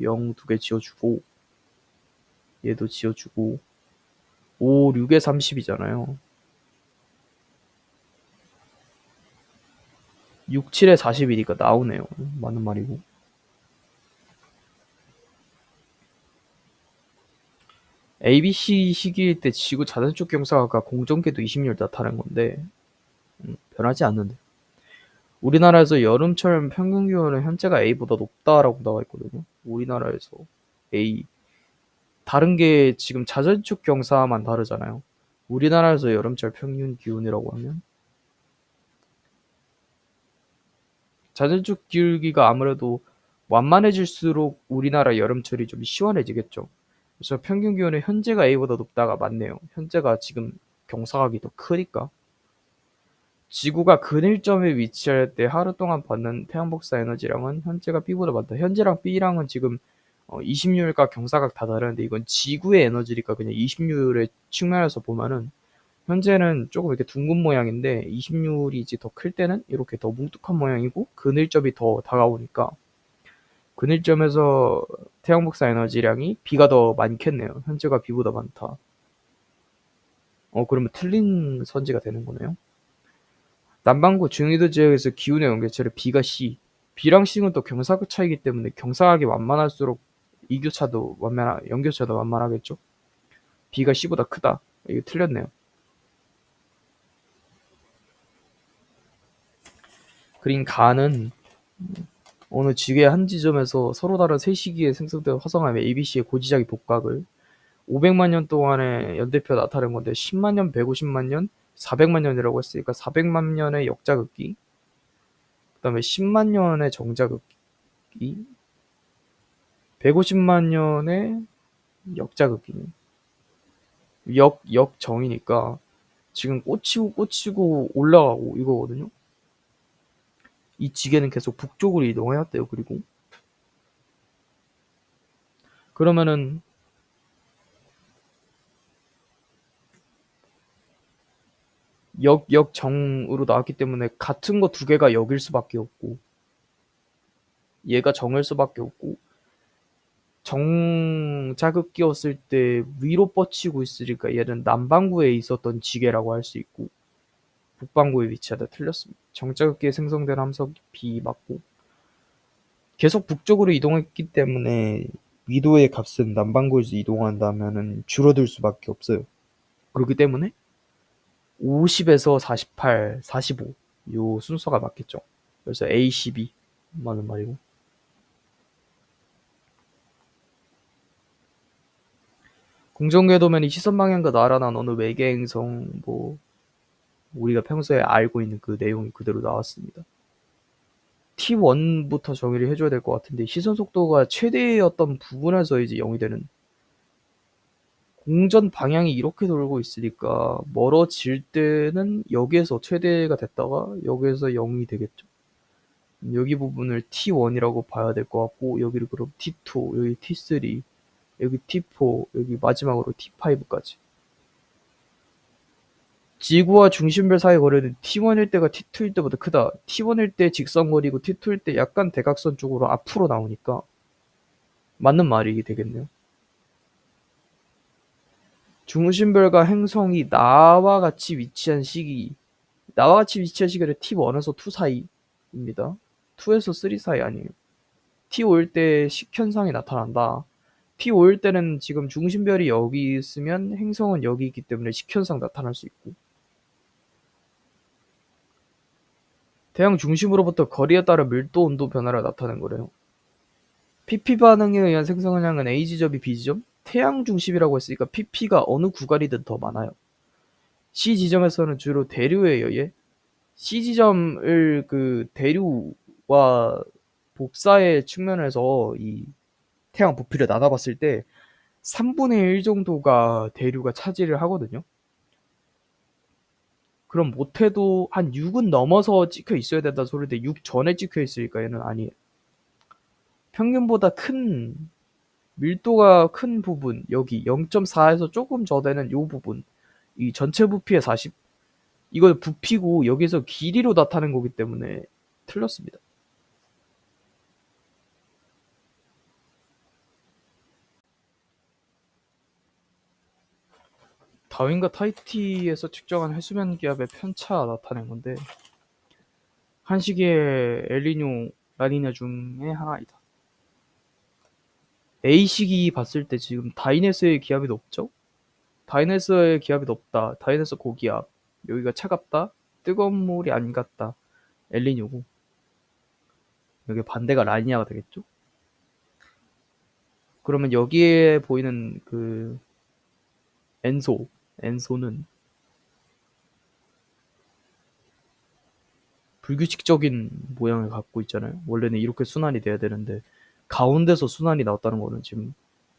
0 두 개 지워주고 얘도 지워주고 5, 6에 30이잖아요. 6, 7에 40이니까 나오네요. 맞는 말이고. ABC 시기일 때 지구 자전축 경사가 공전궤도 20일 나타낸 건데 변하지 않는데. 우리나라에서 여름철 평균 기온은 현재가 A보다 높다라고 나와 있거든요. 우리나라에서 A. 다른 게 지금 자전축 경사만 다르잖아요. 우리나라에서 여름철 평균 기온이라고 하면 자전축 기울기가 아무래도 완만해질수록 우리나라 여름철이 좀 시원해지겠죠. 그래서 평균 기온은 현재가 A보다 높다가 맞네요. 현재가 지금 경사각이 더 크니까. 지구가 근일점에 위치할 때 하루 동안 받는 태양 복사 에너지량은 현재가 B보다 많다. 현재랑 B랑은 지금 20률과 경사각 다 다르는데 이건 지구의 에너지니까 그냥 20률의 측면에서 보면은 현재는 조금 이렇게 둥근 모양인데 20률이 이제 더 클 때는 이렇게 더 뭉툭한 모양이고 근일점이 더 다가오니까 근일점에서 태양 복사 에너지량이 B가 더 많겠네요. 현재가 B보다 많다. 그러면 틀린 선지가 되는 거네요. 남반구 중위도 지역에서 기온의 연결체를 B가 C. B랑 C는 또 경사각 차이기 때문에 경사각이 완만할수록 연결차도 완만하겠죠. B가 C보다 크다. 이게 틀렸네요. 그린 가는 어느 지구의 한 지점에서 서로 다른 세 시기에 생성된 화성암의 ABC의 고지장이 복각을 500만 년 동안의 연대표 나타낸 건데 10만 년, 150만 년, 400만 년이라고 했으니까 400만 년의 역자극기, 그다음에 10만 년의 정자극기, 150만 년의 역자극기. 역정이니까 지금 꽂히고 올라가고 이거거든요. 이 지게는 계속 북쪽으로 이동해야 돼요. 그리고 그러면은 역정으로 나왔기 때문에 같은 거 두 개가 역일 수밖에 없고 얘가 정일 수밖에 없고 정자극기였을 때 위로 뻗치고 있으니까 얘는 남반구에 있었던 지게라고 할 수 있고 북반구에 위치하다 틀렸습니다. 정자극기에 생성된 함석 B 맞고 계속 북쪽으로 이동했기 때문에 위도의 값은 남반구에서 이동한다면은 줄어들 수밖에 없어요. 그렇기 때문에 50에서 48, 45 요 순서가 맞겠죠. 그래서 A, C, B 맞는 말이고. 공전궤도면이 시선 방향과 나란한 어느 외계 행성 우리가 평소에 알고 있는 그 내용이 그대로 나왔습니다. T1부터 정의를 해줘야 될 것 같은데 시선 속도가 최대였던 부분에서 이제 0이 되는 공전 방향이 이렇게 돌고 있으니까 멀어질 때는 여기에서 최대가 됐다가 여기에서 0이 되겠죠. 여기 부분을 T1이라고 봐야 될 것 같고 여기를 그럼 T2, 여기 T3, 여기 T4, 여기 마지막으로 T5까지. 지구와 중심별 사이 거리는 T1일 때가 T2일 때보다 크다. T1일 때 직선거리고 T2일 때 약간 대각선 쪽으로 앞으로 나오니까 맞는 말이 되겠네요. 중심별과 행성이 나와 같이 위치한 시기를 T1에서 2 사이입니다. 2에서 3 사이 아니에요. T5일 때 식현상이 나타난다. T5일 때는 지금 중심별이 여기 있으면 행성은 여기 있기 때문에 식현상 나타날 수 있고 태양 중심으로부터 거리에 따라 밀도 온도 변화를 나타낸 거래요. PP 반응에 의한 생성량은 A 지점이 B 지점? 태양 중심이라고 했으니까 PP가 어느 구간이든 더 많아요. C 지점에서는 주로 대류에 의해 C 지점을 그 대류와 복사의 측면에서 이 태양 부피를 나눠봤을 때 3분의 1 정도가 대류가 차지를 하거든요. 그럼 못해도 한 6은 넘어서 찍혀 있어야 된다는 소리인데 6 전에 찍혀 있으니까 얘는 아니에요. 평균보다 큰 밀도가 큰 부분 여기 0.4에서 조금 더 되는 요 부분 이 전체 부피의 40 이걸 부피고 여기서 길이로 나타낸 거기 때문에 틀렸습니다. 다윈과 타이티에서 측정한 해수면 기압의 편차 나타낸 건데 한 시기의 엘니뇨, 라니냐 중에 하나이다. A시기 봤을 때 지금 다이네스의 기압이 높죠? 다이네스의 기압이 높다. 다이네스 고기압. 여기가 차갑다. 뜨거운 물이 안 갔다. 엘니뇨고. 여기 반대가 라니냐가 되겠죠? 그러면 여기에 보이는 그 엔소는 불규칙적인 모양을 갖고 있잖아요. 원래는 이렇게 순환이 돼야 되는데 가운데서 순환이 나왔다는 거는 지금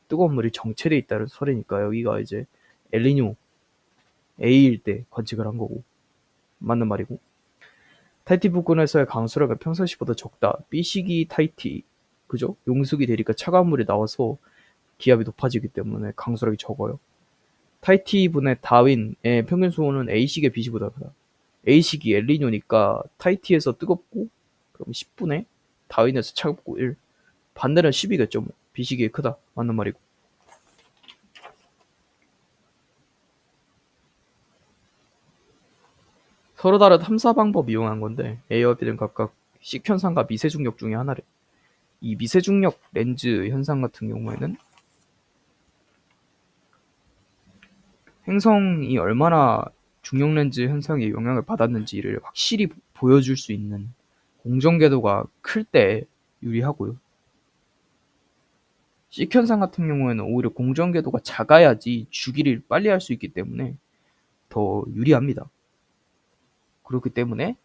뜨거운 물이 정체돼 있다는 소리니까 여기가 이제 엘니뇨 A일 때 관측을 한 거고 맞는 말이고 타이티 부근에서의 강수량은 평상시보다 적다. B시기 타이티 그죠? 용수기 되니까 차가운 물이 나와서 기압이 높아지기 때문에 강수량이 적어요. 타이티 분의 다윈의 평균 수온은 A시기의 B시보다 크다. A시기 엘니뇨니까 타이티에서 뜨겁고 그럼 10분의 다윈에서 차갑고 1. 반대는 10이겠죠. 뭐. B시기에 크다. 맞는 말이고. 서로 다른 탐사 방법 이용한 건데 A와 B는 각각 식 현상과 미세중력 중에 하나래. 이 미세중력 렌즈 현상 같은 경우에는 행성이 얼마나 중력 렌즈 현상에 영향을 받았는지를 확실히 보여줄 수 있는 공정궤도가 클 때 유리하고요. 식 현상 같은 경우에는 오히려 공정궤도가 작아야지 주기를 빨리 할 수 있기 때문에 더 유리합니다. 그렇기 때문에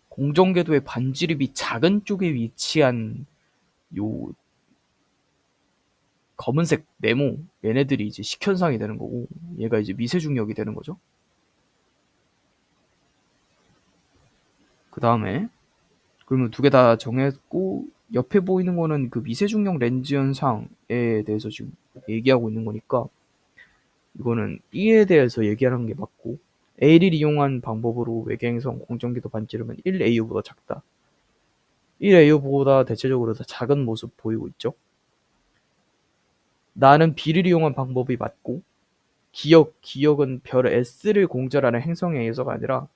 공정궤도의 반지름이 작은 쪽에 위치한 요 검은색 네모 얘네들이 이제 식현상이 되는 거고 얘가 이제 미세중력이 되는 거죠. 그 다음에 그러면 두 개 다 정했고 옆에 보이는 거는 그 미세중력 렌즈 현상에 대해서 지금 얘기하고 있는 거니까 이거는 B에 대해서 얘기하는 게 맞고 A를 이용한 방법으로 외계행성 공정궤도 반지름은 1AU보다 작다. 1AU보다 대체적으로 더 작은 모습 보이고 있죠. 나는 B를 이용한 방법이 맞고 기억은 별 S를 공전하는 행성에 의해서가 아니라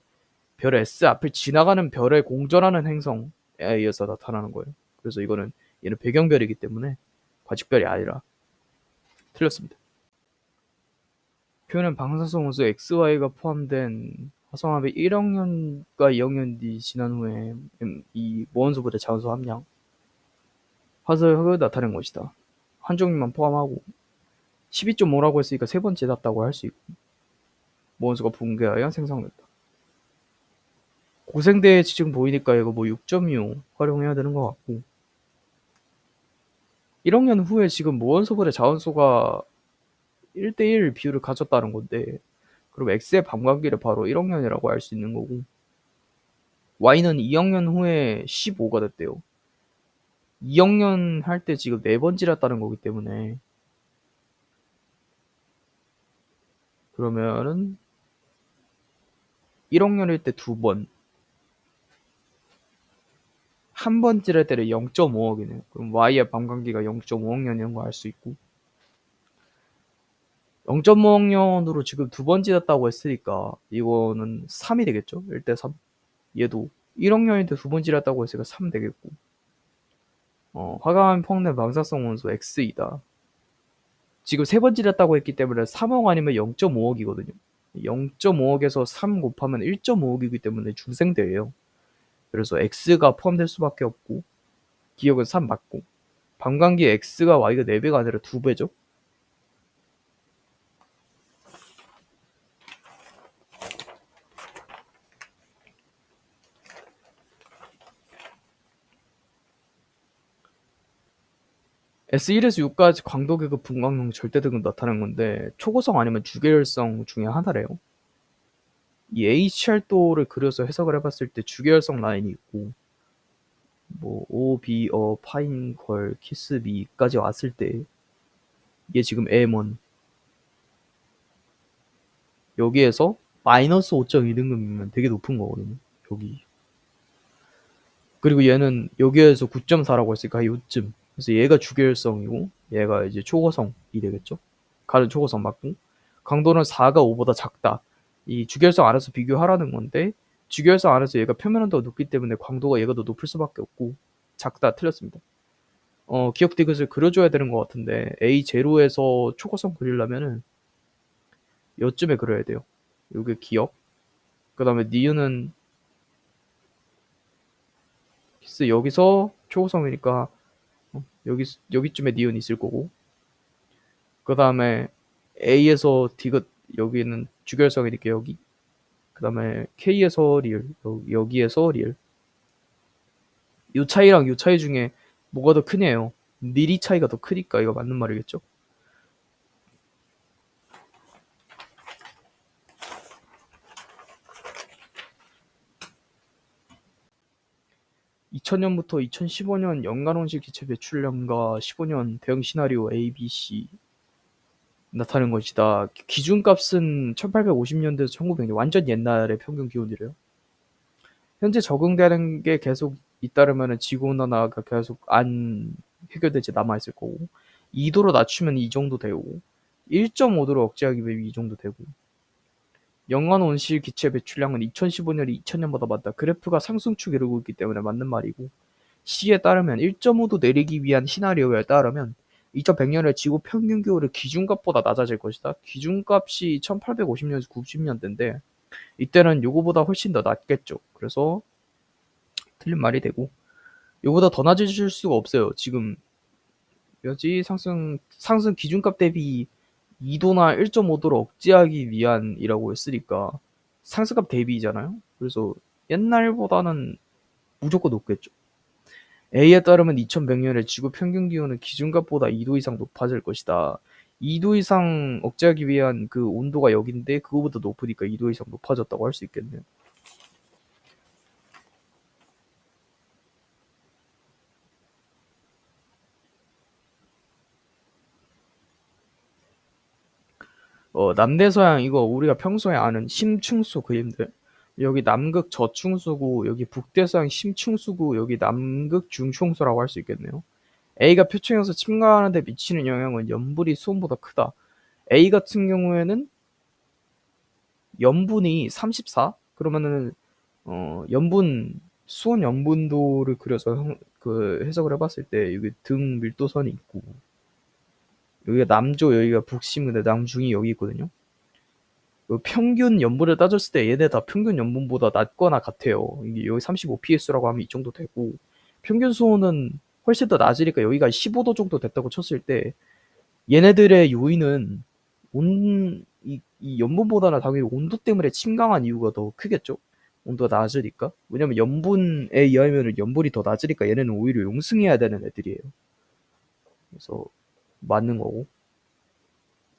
별 S 앞을 지나가는 별을 공전하는 행성에 의해서 나타나는 거예요. 그래서 이거는 얘는 배경별이기 때문에 과직별이 아니라 틀렸습니다. 표현은 방사성 원소 XY가 포함된 화성합의 1억 년과 2억 년 뒤 지난 후에 이 무원소보다 자원소 함량 화석을 나타낸 것이다. 한 종류만 포함하고 12.5라고 했으니까 세 번째 닿다고 할 수 있고 무원소가 붕괴하여 생성됐다. 고생대 지금 보이니까 이거 뭐 6.25 활용해야 되는 것 같고 1억 년 후에 지금 무원소보다 자원소가 1대1 비율을 가졌다는 건데 그럼 X의 반감기를 바로 1억 년이라고 할 수 있는 거고 Y는 2억 년 후에 15가 됐대요. 2억 년 할 때 지금 4번 지났다는 거기 때문에 그러면은 1억 년일 때 2번 한 번 찌를 때는 0.5억이네요. 그럼 Y의 반감기가 0.5억 년이라는 거 알 수 있고 0.5억 년으로 지금 2번 지났다고 했으니까 이거는 3이 되겠죠? 1대 3. 얘도 1억 년인데 2번 지났다고 했으니까 3 되겠고 화강암 폭내 방사성 원소 X이다. 지금 3번 지났다고 했기 때문에 3억 아니면 0.5억이거든요. 0.5억에서 3 곱하면 1.5억이기 때문에 중생대예요. 그래서 X가 포함될 수밖에 없고 기억은 3 맞고 반감기 X가 Y가 4배가 아니라 2배죠. S1에서 6까지 광도 계급 분광용 절대 등급 나타낸 건데 초고성 아니면 주계열성 중에 하나래요. 이 H열도를 그려서 해석을 해봤을 때 주계열성 라인이 있고 뭐 O, B, 파인, 걸, 키스, 미까지 왔을 때 이게 지금 M1 여기에서 마이너스 5.2등급이면 되게 높은 거거든요. 여기 그리고 얘는 여기에서 9.4라고 했으니까 요쯤 그래서 얘가 주계열성이고 얘가 이제 초고성이 되겠죠. 가는 초고성 맞고 강도는 4가 5보다 작다. 이 주결성 안에서 비교하라는 건데 주결성 안에서 얘가 표면 온도가 높기 때문에 광도가 얘가 더 높을 수밖에 없고 작다. 틀렸습니다. 기억 디귿을 그려줘야 되는 것 같은데 A0에서 초고성 그리려면은 요쯤에 그려야 돼요. 요게 기억. 그 다음에 니은은 여기서 초고성이니까 여기쯤에 니은 있을 거고 그 다음에 A에서 디귿 여기는 주결성이니까 여기 그 다음에 K에서 리을 여기에서 리을 요 차이랑 요 차이 중에 뭐가 더 크냐요. 미리 차이가 더 크니까 이거 맞는 말이겠죠. 2000년부터 2015년 연간 온실 기체 배출량과 15년 대응 시나리오 A, B, C 나타낸 것이다. 기준값은 1850년대에서 1900년 완전 옛날의 평균 기온이래요. 현재 적응되는 게 계속 잇따르면 지구온난화가 계속 안 해결되지 남아있을 거고 2도로 낮추면 이 정도 되고 1.5도로 억제하기 위해 이 정도 되고 연간 온실 기체 배출량은 2015년이 2000년보다 많다. 그래프가 상승축 이루고 있기 때문에 맞는 말이고 C에 따르면 1.5도 내리기 위한 시나리오에 따르면 2100년에 지구 평균 기온은 기준값보다 낮아질 것이다. 기준값이 1850년에서 90년대인데 이때는 요거보다 훨씬 더 낮겠죠. 그래서 틀린 말이 되고 요보다 더 낮아질 수가 없어요. 지금 뭐지 상승 기준값 대비 2도나 1.5도를 억제하기 위한이라고 했으니까 상승값 대비잖아요. 그래서 옛날보다는 무조건 높겠죠. A에 따르면 2100년에 지구 평균 기온은 기준값보다 2도 이상 높아질 것이다. 2도 이상 억제하기 위한 그 온도가 여긴데 그거보다 높으니까 2도 이상 높아졌다고 할 수 있겠네요. 남대서양 이거 우리가 평소에 아는 심층수 그림들 여기 남극 저충수고 여기 북대서양 심층수고 여기 남극 중충수라고 할 수 있겠네요. A가 표층에서 침강하는 데 미치는 영향은 염분이 수온보다 크다. A 같은 경우에는 염분이 34? 그러면은 염분 수온 염분도를 그려서 그 해석을 해봤을 때 여기 등 밀도선이 있고 여기가 남조 여기가 북심 근데 남중이 여기 있거든요. 평균 염분을 따졌을 때 얘네 다 평균 염분보다 낮거나 같아요. 이게 여기 35ps라고 하면 이 정도 되고 평균 수온은 훨씬 더 낮으니까 여기가 15도 정도 됐다고 쳤을 때 얘네들의 요인은 이 염분보다는 당연히 온도 때문에 침강한 이유가 더 크겠죠. 온도가 낮으니까. 왜냐면 염분에 의하면 염분이 더 낮으니까 얘네는 오히려 용승해야 되는 애들이에요. 그래서 맞는 거고.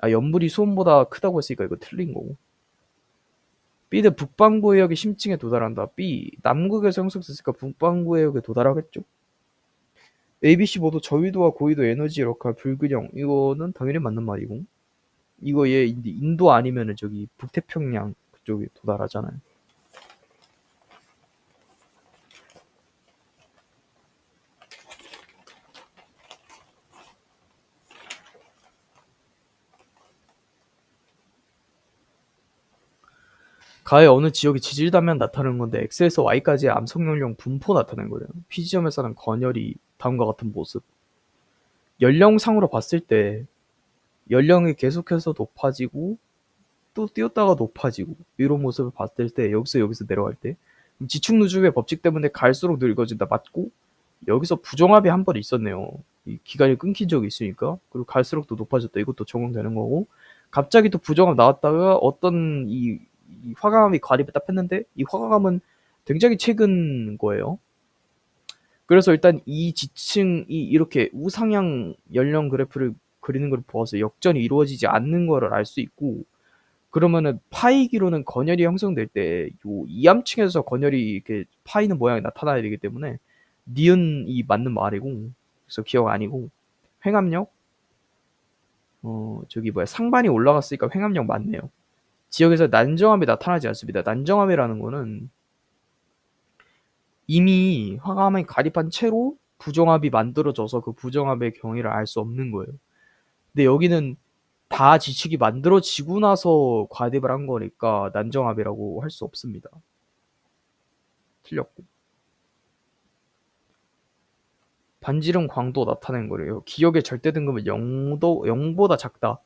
염분이 수온보다 크다고 했으니까 이거 틀린 거고. B는 북반구 해역의 심층에 도달한다. B. 남극에서 형성됐으니까 북반구 해역에 도달하겠죠. ABC 모두 저위도와 고위도 에너지 역할 불균형. 이거는 당연히 맞는 말이고. 이거 얘 인도 아니면은 저기 북태평양 그쪽에 도달하잖아요. 가의 어느 지역이 지질다면 나타나는 건데 X에서 Y까지의 암석 연령 분포 나타낸 거예요. P 지점에서는 건열이 다음과 같은 모습. 연령상으로 봤을 때 연령이 계속해서 높아지고 또 뛰었다가 높아지고 이런 모습을 봤을 때 여기서 내려갈 때 지축 누적의 법칙 때문에 갈수록 늙어진다 맞고 여기서 부정합이 한 번 있었네요. 이 기간이 끊긴 적이 있으니까 그리고 갈수록 더 높아졌다 이것도 적용되는 거고 갑자기 또 부정합 나왔다가 어떤 이 화강암이 과립을 딱 했는데 이 화강암은 굉장히 최근 거예요. 그래서 일단 이 지층이 이렇게 우상향 연령 그래프를 그리는 걸 보아서 역전이 이루어지지 않는 거를 알 수 있고 그러면은 파이기로는 건열이 형성될 때 요 이암층에서 건열이 이렇게 파이는 모양이 나타나야 되기 때문에 니은이 맞는 말이고 그래서 기억 아니고 횡압력 저기 뭐야 상반이 올라갔으니까 횡압력 맞네요. 지역에서 난정암이 나타나지 않습니다. 난정암이라는 거는 이미 화감에 가립한 채로 부정합이 만들어져서 그 부정합의 경위를 알 수 없는 거예요. 근데 여기는 다 지축이 만들어지고 나서 과대입을 한 거니까 난정합이라고 할 수 없습니다. 틀렸고. 반지름 광도 나타낸 거래요. 기억의 절대 등급은 0보다 작다.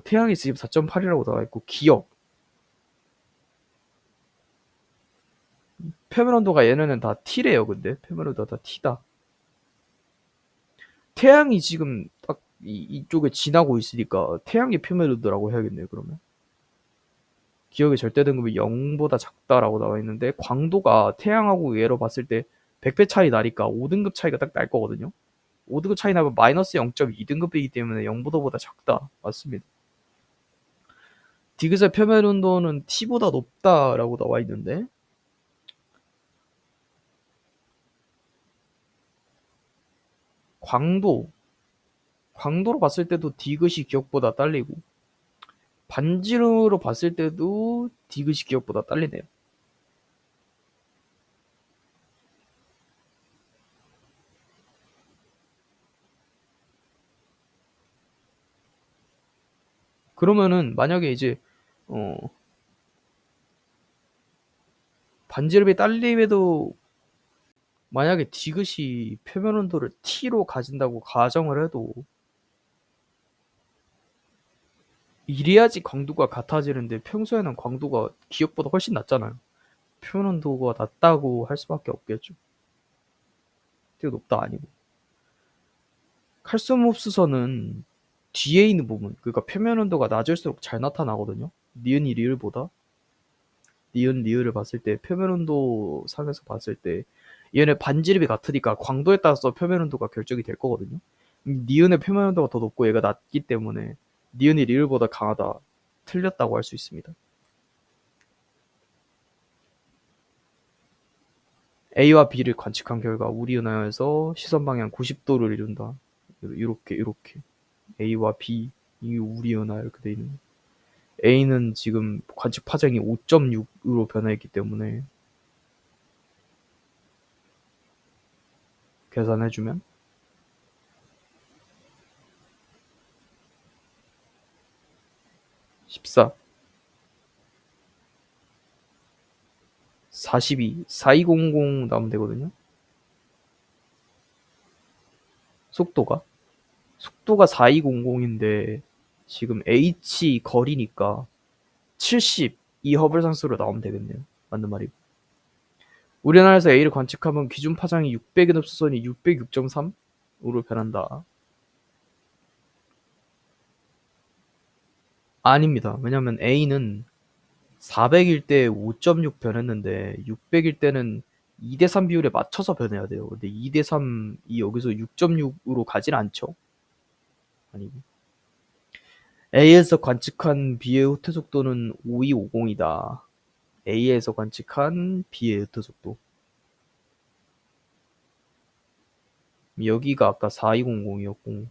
태양이 지금 4.8이라고 나와 있고, 기억. 표면 온도가 얘네는 다 T래요, 근데. 표면 온도가 다 T다. 태양이 지금 딱 이쪽에 지나고 있으니까 태양의 표면 온도라고 해야겠네요, 그러면. 기억의 절대 등급이 0보다 작다라고 나와 있는데, 광도가 태양하고 얘로 봤을 때 100배 차이 나니까 5등급 차이가 딱 날 거거든요. 5등급 차이 나면 마이너스 0.2등급이기 때문에 0보다 작다. 맞습니다. 디귿의 표면 온도는 T보다 높다라고 나와 있는데, 광도로 봤을 때도 디귿이 기억보다 딸리고, 반지름으로 봤을 때도 디귿이 기억보다 딸리네요. 그러면은 만약에 이제 반지름이 딸림에도 만약에 디귿이 표면 온도를 T로 가진다고 가정을 해도 이래야지 광도가 같아지는데 평소에는 광도가 기억보다 훨씬 낮잖아요. 표면 온도가 낮다고 할 수밖에 없겠죠. 되게 높다 아니고. 칼슘 흡수선은 뒤에 있는 부분, 그러니까 표면 온도가 낮을수록 잘 나타나거든요. 니은이 리을보다. 니은 리을을 봤을 때 표면 온도 상에서 봤을 때 얘네 반지름이 같으니까 광도에 따라서 표면 온도가 결정이 될 거거든요. 니은의 표면 온도가 더 높고 얘가 낮기 때문에 니은이 리을보다 강하다. 틀렸다고 할 수 있습니다. A와 B를 관측한 결과 우리 은하에서 시선 방향 90도를 이룬다. 이렇게 A와 B 이 우리 은하 이렇게 돼 있는. A는 지금 관측 파장이 5.6으로 변화했기 때문에 계산해주면 14, 42, 4200 나오면 되거든요. 속도가 4200인데 지금 H 거리니까 70 이 허블 상수로 나오면 되겠네요. 맞는 말이고. 우리나라에서 A를 관측하면 기준 파장이 600의 흡수선이 606.3으로 변한다. 아닙니다. 왜냐면 A는 400일 때 5.6 변했는데 600일 때는 2대3 비율에 맞춰서 변해야 돼요. 근데 2대3이 여기서 6.6으로 가진 않죠. 아니고. A에서 관측한 B의 후퇴 속도는 5250이다. A에서 관측한 B의 후퇴 속도. 여기가 아까 4200이었고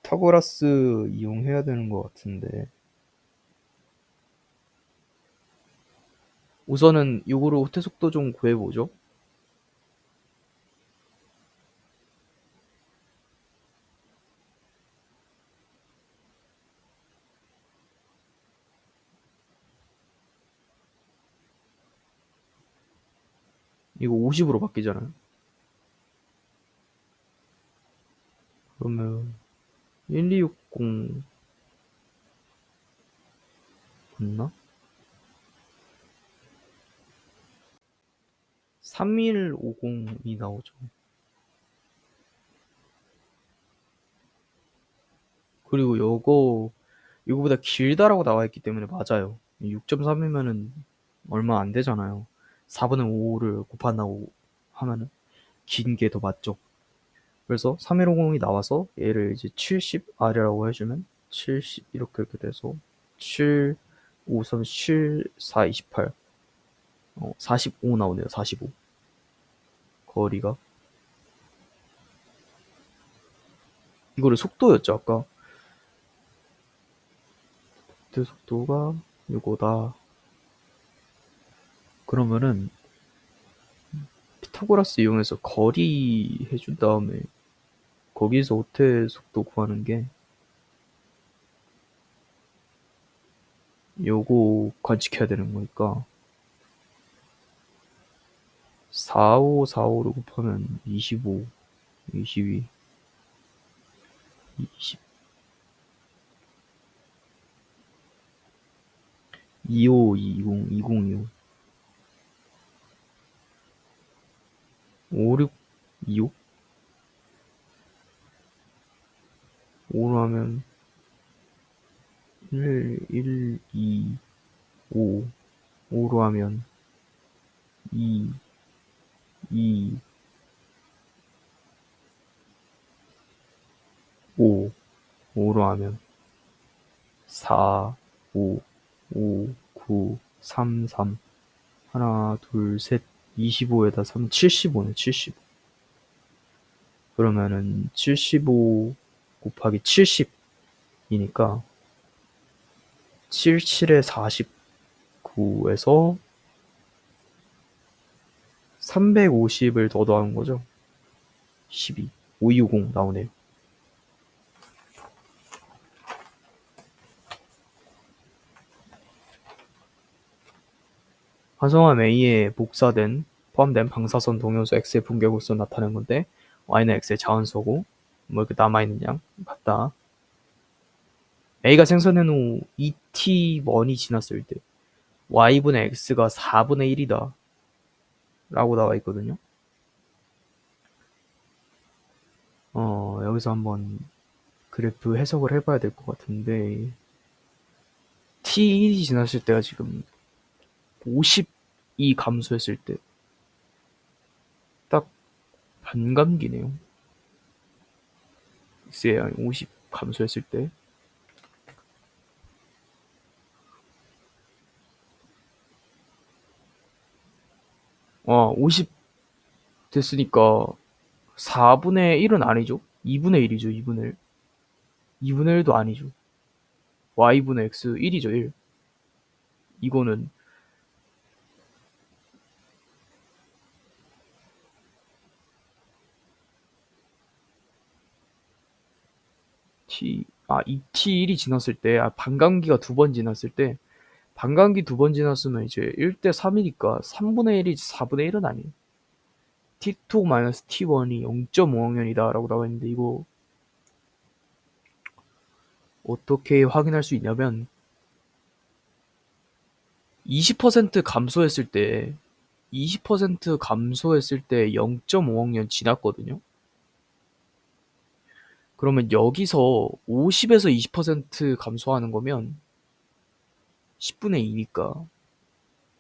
피타고라스 이용해야 되는 것 같은데 우선은 요거로 후퇴 속도 좀 구해보죠. 이거 50으로 바뀌잖아요. 그러면 1260 맞나? 3150이 나오죠. 그리고 요거보다 길다라고 나와 있기 때문에 맞아요. 6.3이면은 얼마 안 되잖아요. 4분의 5를 곱한다고 하면은 긴 게 더 맞죠. 그래서 3150이 나와서 얘를 이제 70R이라고 해주면 70 이렇게 돼서 7, 5, 3, 7, 4, 28 45 나오네요. 45 거리가 이거를 속도였죠 아까. 그때 속도가 요거다. 그러면은 피타고라스 이용해서 거리 해준 다음에 거기서 호텔 속도 구하는 게 요거 관측해야 되는 거니까 4545로 곱하면 25, 22, 20, 25, 20, 2025, 56, 26, 5로 하면 1, 2, 5, 5로 하면 2, 2, 5, 5로 하면 4, 5, 5, 9, 3, 3. 하나, 둘, 셋. 25에다 3, 75네, 75. 그러면은 75 곱하기 70이니까 77에 49에서 350을 더 더한 거죠. 12. 5260 나오네요. 화성암 A에 포함된 방사선 동요소 X의 분계구수 나타낸 건데 Y는 X의 자원소고 뭐 이렇게 남아있는 양 같다. A가 생성된 후 ET1이 지났을 때 Y분의 X가 4분의 1이다 라고 나와 있거든요. 여기서 한번 그래프 해석을 해봐야 될 것 같은데 T1이 지났을 때가 지금 50이 감소했을 때 딱 반감기네요. X에 50 감소했을 때 50 됐으니까 4분의 1은 아니죠. 2분의 1이죠. 2분의 1. 2분의 1도 아니죠. y분의 x 1이죠. 1. 이거는 이 t1이 지났을 때 반감기가 2번 지났을 때 반감기 2번 지났으면 이제 1대 3이니까 3분의 1이지 4분의 1은 아니에요. t2-t1이 0.5학년이다 라고 나와 있는데 이거 어떻게 확인할 수 있냐면 20% 감소했을 때 20% 감소했을 때 0.5학년 지났거든요. 그러면 여기서 50에서 20% 감소하는 거면 10분의 2니까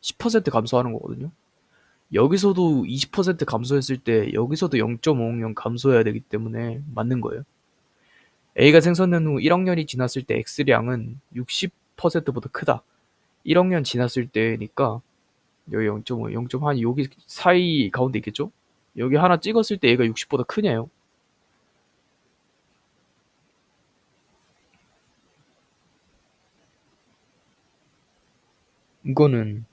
10% 감소하는 거거든요. 여기서도 20% 감소했을 때 여기서도 0.5학년 감소해야 되기 때문에 맞는 거예요. A가 생성된 후 1학년이 지났을 때 X량은 60%보다 크다. 1학년 지났을 때니까 여기 0.5, 0.1 여기 사이 가운데 있겠죠? 여기 하나 찍었을 때 얘가 60보다 크냐요? 이거는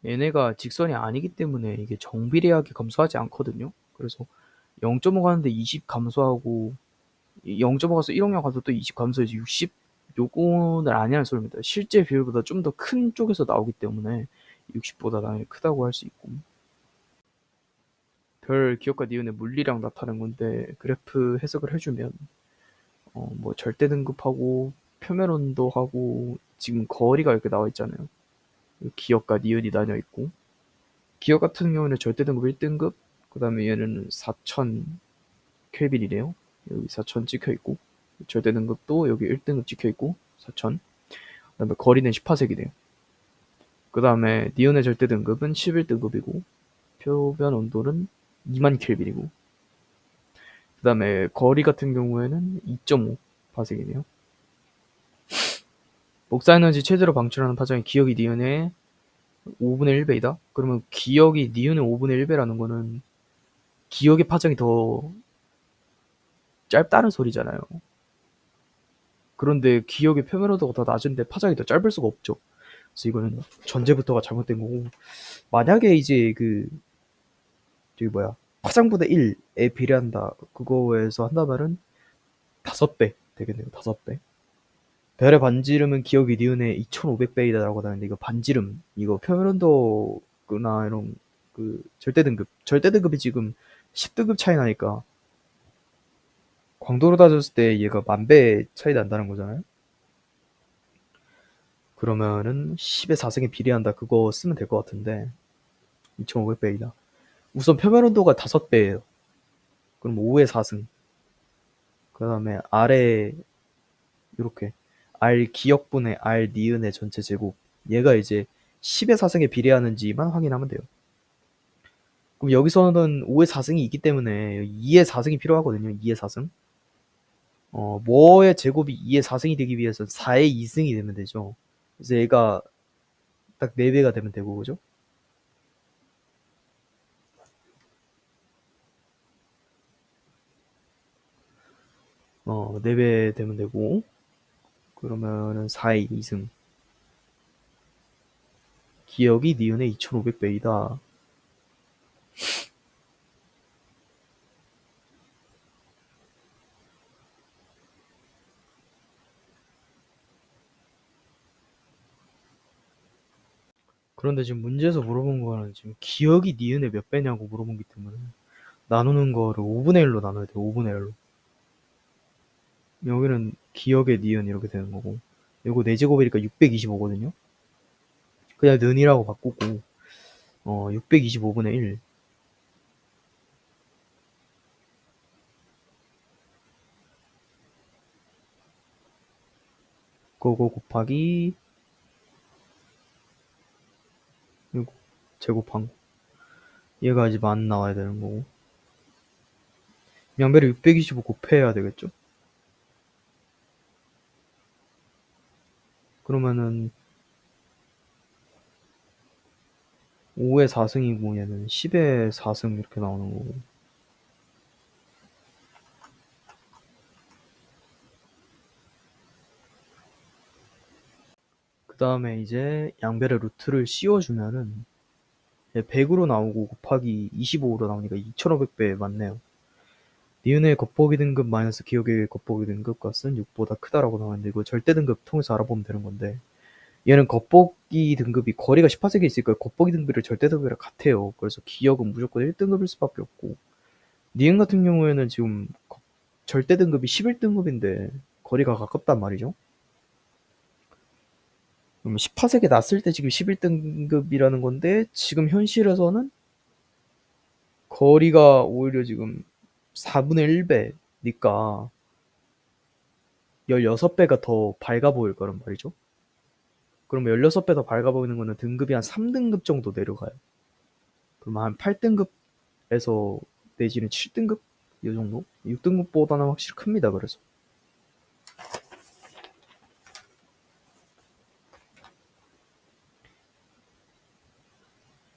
얘네가 직선이 아니기 때문에 이게 정비례하게 감소하지 않거든요. 그래서 0.5 가는데 20 감소하고 0.5 가서 1학년 가서 또 20 감소해서 60 요거는 아니라는 소리입니다. 실제 비율보다 좀 더 큰 쪽에서 나오기 때문에 60보다 당연히 크다고 할 수 있고 별 기억과 니은의 물리량 나타낸 건데 그래프 해석을 해주면 뭐 절대 등급하고 표면 온도하고 지금 거리가 이렇게 나와 있잖아요. 기억과 니은이 나뉘어 있고 기억 같은 경우는 절대 등급 1등급 그 다음에 얘는 4000 켈빈이네요. 여기 4000 찍혀 있고 절대 등급도 여기 1등급 찍혀 있고 4000 그 다음에 거리는 10파색이네요. 그 다음에 니은의 절대 등급은 11등급이고 표면 온도는 2만 켈빈이고 그 다음에 거리 같은 경우에는 2.5 파색이네요. 복사에너지 최대로 방출하는 파장이 기억이 니은의 5분의 1배이다? 그러면 기억이 니은의 5분의 1배라는 거는 기억의 파장이 더 짧다는 소리잖아요. 그런데 기억의 표면 온도가 더 낮은데 파장이 더 짧을 수가 없죠. 그래서 이거는 전제부터가 잘못된 거고 만약에 이제 파장분의 1에 비례한다 그거에서 한다면은 5배 되겠네요. 5배. 별의 반지름은 기억이 니은의 2500배이다라고 하는데, 이거 반지름, 이거 표면온도나 이런 그 절대 등급이 지금 10등급 차이 나니까 광도로 따졌을 때 얘가 10,000배 차이 난다는 거잖아요. 그러면은 10의 4승에 비례한다, 그거 쓰면 될 것 같은데. 2500배이다. 우선 표면온도가 5배예요. 그럼 5의 4승. 그 다음에 아래 이렇게 R 기역분의 R 니은의 전체 제곱, 얘가 이제 10의 4승에 비례하는지만 확인하면 돼요. 그럼 여기서는 5의 4승이 있기 때문에 2의 4승이 필요하거든요. 2의 4승. 뭐의 제곱이 2의 4승이 되기 위해서는 4의 2승이 되면 되죠. 그래서 얘가 딱 4배가 되면 되고, 그죠? 4배 되면 되고, 그러면은 4의 2승. 기억이 니은의 2500배이다. 그런데 지금 문제에서 물어본 거는 지금 기억이 니은의 몇 배냐고 물어본 기 때문에 나누는 거를 5분의 1로 나눠야 돼요. 5분의 1로. 여기는 기억의 니은 이렇게 되는 거고, 이거 4제곱이니까 625거든요. 그냥 는이라고 바꾸고 625분의 1 그거 곱하기 이거 제곱한 거, 얘가 이제 만 나와야 되는 거고, 양배를 625 곱해야 되겠죠. 그러면은 5의 4승이고 얘는 10의 4승 이렇게 나오는 거고, 그 다음에 이제 양배를 루트를 씌워주면은 100으로 나오고 곱하기 25로 나오니까 2500배 맞네요. 니은의 겉보기 등급 마이너스 기억의 겉보기 등급 값은 6보다 크다라고 나왔는데, 이거 절대 등급 통해서 알아보면 되는 건데, 얘는 겉보기 등급이 거리가 18세기 있으니까 겉보기 등급이 절대 등급이랑 같아요. 그래서 기억은 무조건 1등급일 수밖에 없고, 니은 같은 경우에는 지금 절대 등급이 11등급인데 거리가 가깝단 말이죠. 그럼 18세기 났을 때 지금 11등급이라는 건데, 지금 현실에서는 거리가 오히려 지금 4분의 1배니까 16배가 더 밝아 보일 거란 말이죠. 그러면 16배 더 밝아 보이는 거는 등급이 한 3등급 정도 내려가요. 그러면 한 8등급에서 내지는 7등급? 이 정도? 6등급보다는 확실히 큽니다. 그래서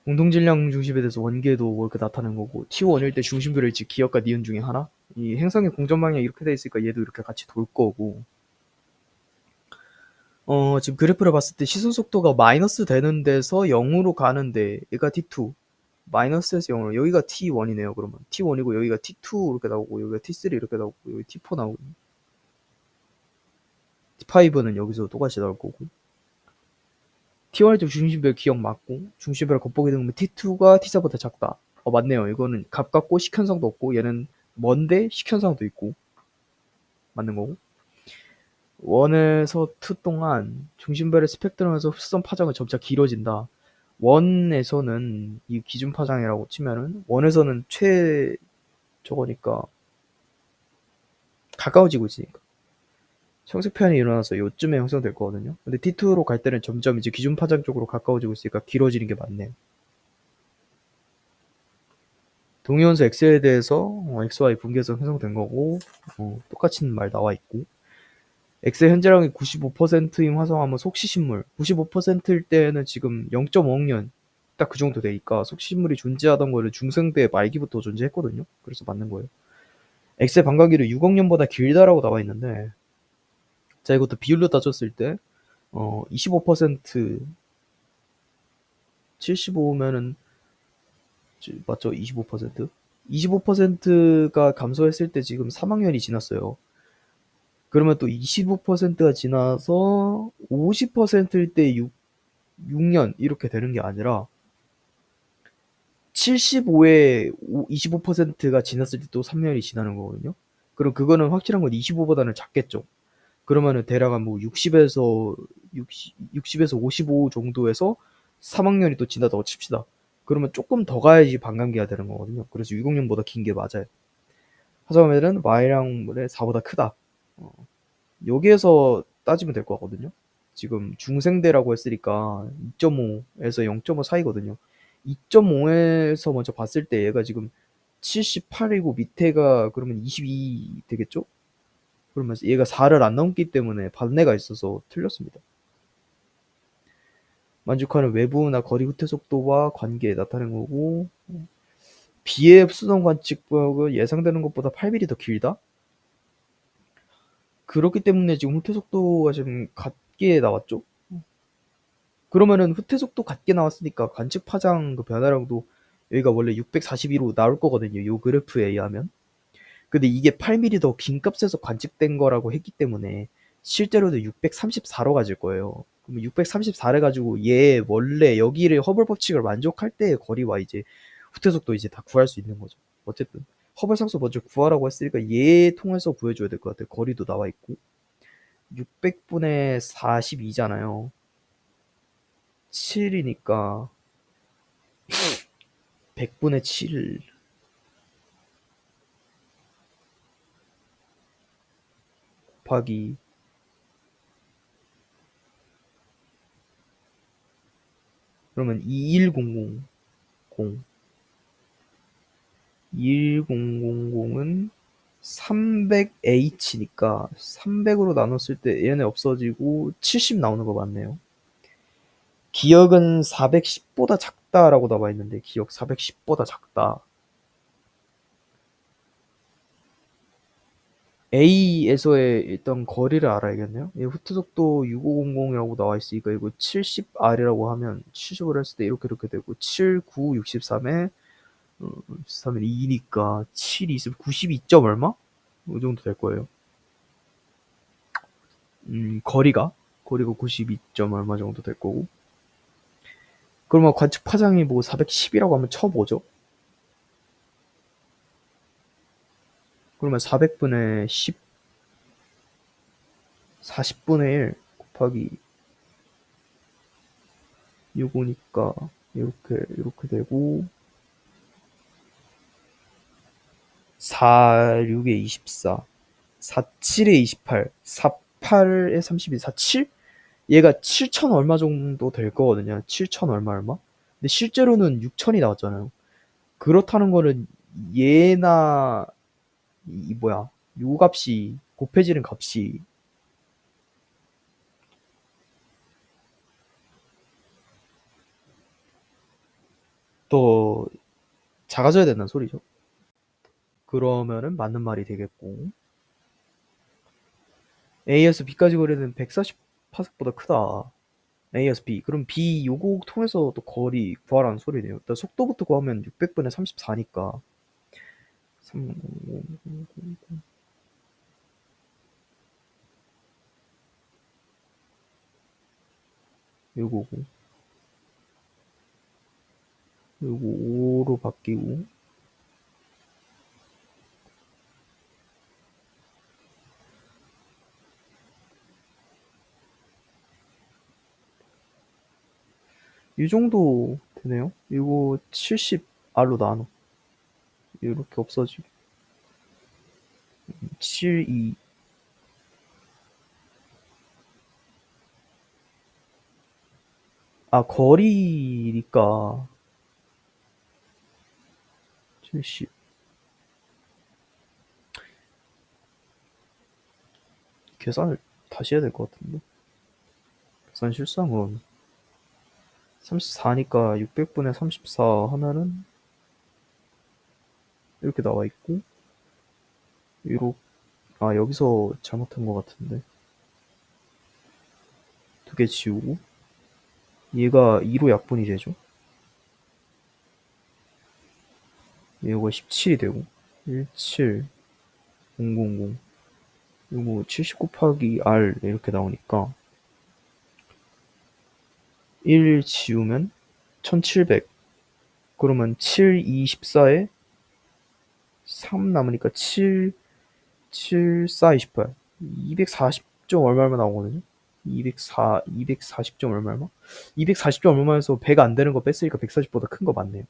공동질량 중심에 대해서 원계도 뭐 이렇게 나타낸 거고, T1일 때 중심표를 지 기억과 니은 중에 하나? 이 행성의 공전 방향이 이렇게 돼 있으니까 얘도 이렇게 같이 돌 거고, 지금 그래프를 봤을 때 시선 속도가 마이너스 되는 데서 0으로 가는데 얘가 T2, 마이너스에서 0으로, 여기가 T1이네요. 그러면 T1이고 여기가 T2 이렇게 나오고 여기가 T3 이렇게 나오고 여기 T4 나오거든요. T5는 여기서 똑같이 나올 거고, T1일 때 중심별 기억 맞고, 중심별 겉보기 등급은 T2가 T4보다 작다. 맞네요. 이거는 가깝고 식현상도 없고, 얘는 먼데 식현상도 있고, 맞는 거고. 1에서 2 동안 중심별의 스펙트럼에서 흡선 파장은 점차 길어진다. 1에서는 이 기준 파장이라고 치면은 1에서는 저거니까 가까워지고 있으니까 청색 편이 일어나서 요쯤에 형성될 거거든요. 근데 T2로 갈 때는 점점 이제 기준 파장 쪽으로 가까워지고 있으니까 길어지는 게 맞네요. 동위원수 X에 대해서 XY 분계선 형성된 거고, 똑같이 말 나와 있고, X의 현재량이 95%인 화성암은 속시신물, 95%일 때는 지금 0.5억 년 딱 그 정도 되니까 속시신물이 존재하던 거를 중생대 말기부터 존재했거든요. 그래서 맞는 거예요. X의 반감기도 6억 년보다 길다라고 나와 있는데, 자, 이것도 비율로 따졌을 때 25% 75면은 맞죠? 25%? 25%가 감소했을 때 지금 3억 년이 지났어요. 그러면 또 25%가 지나서 50%일 때 6년 이렇게 되는 게 아니라 75에 25%가 지났을 때 또 3년이 지나는 거거든요. 그럼 그거는 확실한 건 25보다는 작겠죠. 그러면은 대략 뭐 60에서 55 정도에서 3학년이 또 지나다고 칩시다. 그러면 조금 더 가야지 반감기가 되는 거거든요. 그래서 6학년보다 긴 게 맞아요. 하자면은 y랑 분의 4보다 크다. 어, 여기에서 따지면 될 것 같거든요. 지금 중생대라고 했으니까 2.5에서 0.5 사이거든요. 2.5에서 먼저 봤을 때 얘가 지금 78이고 밑에가 그러면 22 되겠죠? 그러면 얘가 4를 안 넘기 때문에 반대가 있어서 틀렸습니다. 만족하는 외부나 거리 후퇴 속도와 관계에 나타낸 거고, 비의 수동 관측법은 예상되는 것보다 8mm 더 길다? 그렇기 때문에 지금 후퇴 속도가 지금 같게 나왔죠? 그러면은 후퇴 속도 같게 나왔으니까 관측 파장 그 변화량도 여기가 원래 642로 나올 거거든요. 요 그래프에 의하면. 근데 이게 8mm 더 긴 값에서 관측된 거라고 했기 때문에 실제로는 634로 가질 거예요. 그럼 634를 가지고 얘 원래 여기를 허블 법칙을 만족할 때의 거리와 이제 후퇴 속도 이제 다 구할 수 있는 거죠. 어쨌든 허블 상수 먼저 구하라고 했으니까 얘 통해서 구해줘야 될 것 같아요. 거리도 나와 있고 600분의 42잖아요. 7이니까 100분의 7 곱하기 그러면 21000 21000은 300H니까 300으로 나눴을 때 얘네 없어지고 70 나오는 거 맞네요. 기억은 410보다 작다라고 나와 있는데 기억 410보다 작다. A에서의 일단 거리를 알아야겠네요. 얘 후퇴속도 6500이라고 나와 있으니까 이거 70R이라고 하면 70을 했을 때 이렇게 되고 7, 9, 63에 3은 2니까 7, 20, 92점 얼마? 이 정도 될 거예요. 거리가 92점 얼마 정도 될 거고. 그러면 관측 파장이 뭐 410이라고 하면 쳐보죠. 그러면 400분의 10, 40분의 1 곱하기 65니까 이렇게 되고 4, 6에 24, 47에 28, 48에 32, 47? 얘가 7천 얼마 정도 될 거거든요. 7천 얼마? 근데 실제로는 6천이 나왔잖아요. 그렇다는 거는 얘나 이 뭐야 요 값이 곱해지는 값이 더 작아져야 된다는 소리죠. 그러면은 맞는 말이 되겠고 A에서 B까지 거리는 140 파섹보다 크다. A에서 B. 그럼 B 요거 통해서 또 거리 구하라는 소리네요. 일단 속도부터 구하면 600분의 34니까 300 요거고 요거 5로 바뀌고 이 정도 되네요. 이거 70R로 나눠 이렇게 없어지고 72 아 거리니까 70 계산을 다시 해야 될 것 같은데 계산 실수한 건 34니까 600분의 34 하면은 이렇게 나와 있고 이렇게 아 여기서 잘못한 것 같은데 두 개 지우고 얘가 2로 약분이 되죠. 얘가 17이 되고 17000 이거 뭐, 70 곱하기 R 이렇게 나오니까, 1 지우면 1700. 그러면 7, 2, 14에 3 남으니까 7, 7, 4, 28. 240점 얼마 나오거든요? 240점 얼마? 240점 얼마에서 100 안 되는 거 뺐으니까 140보다 큰 거 맞네요.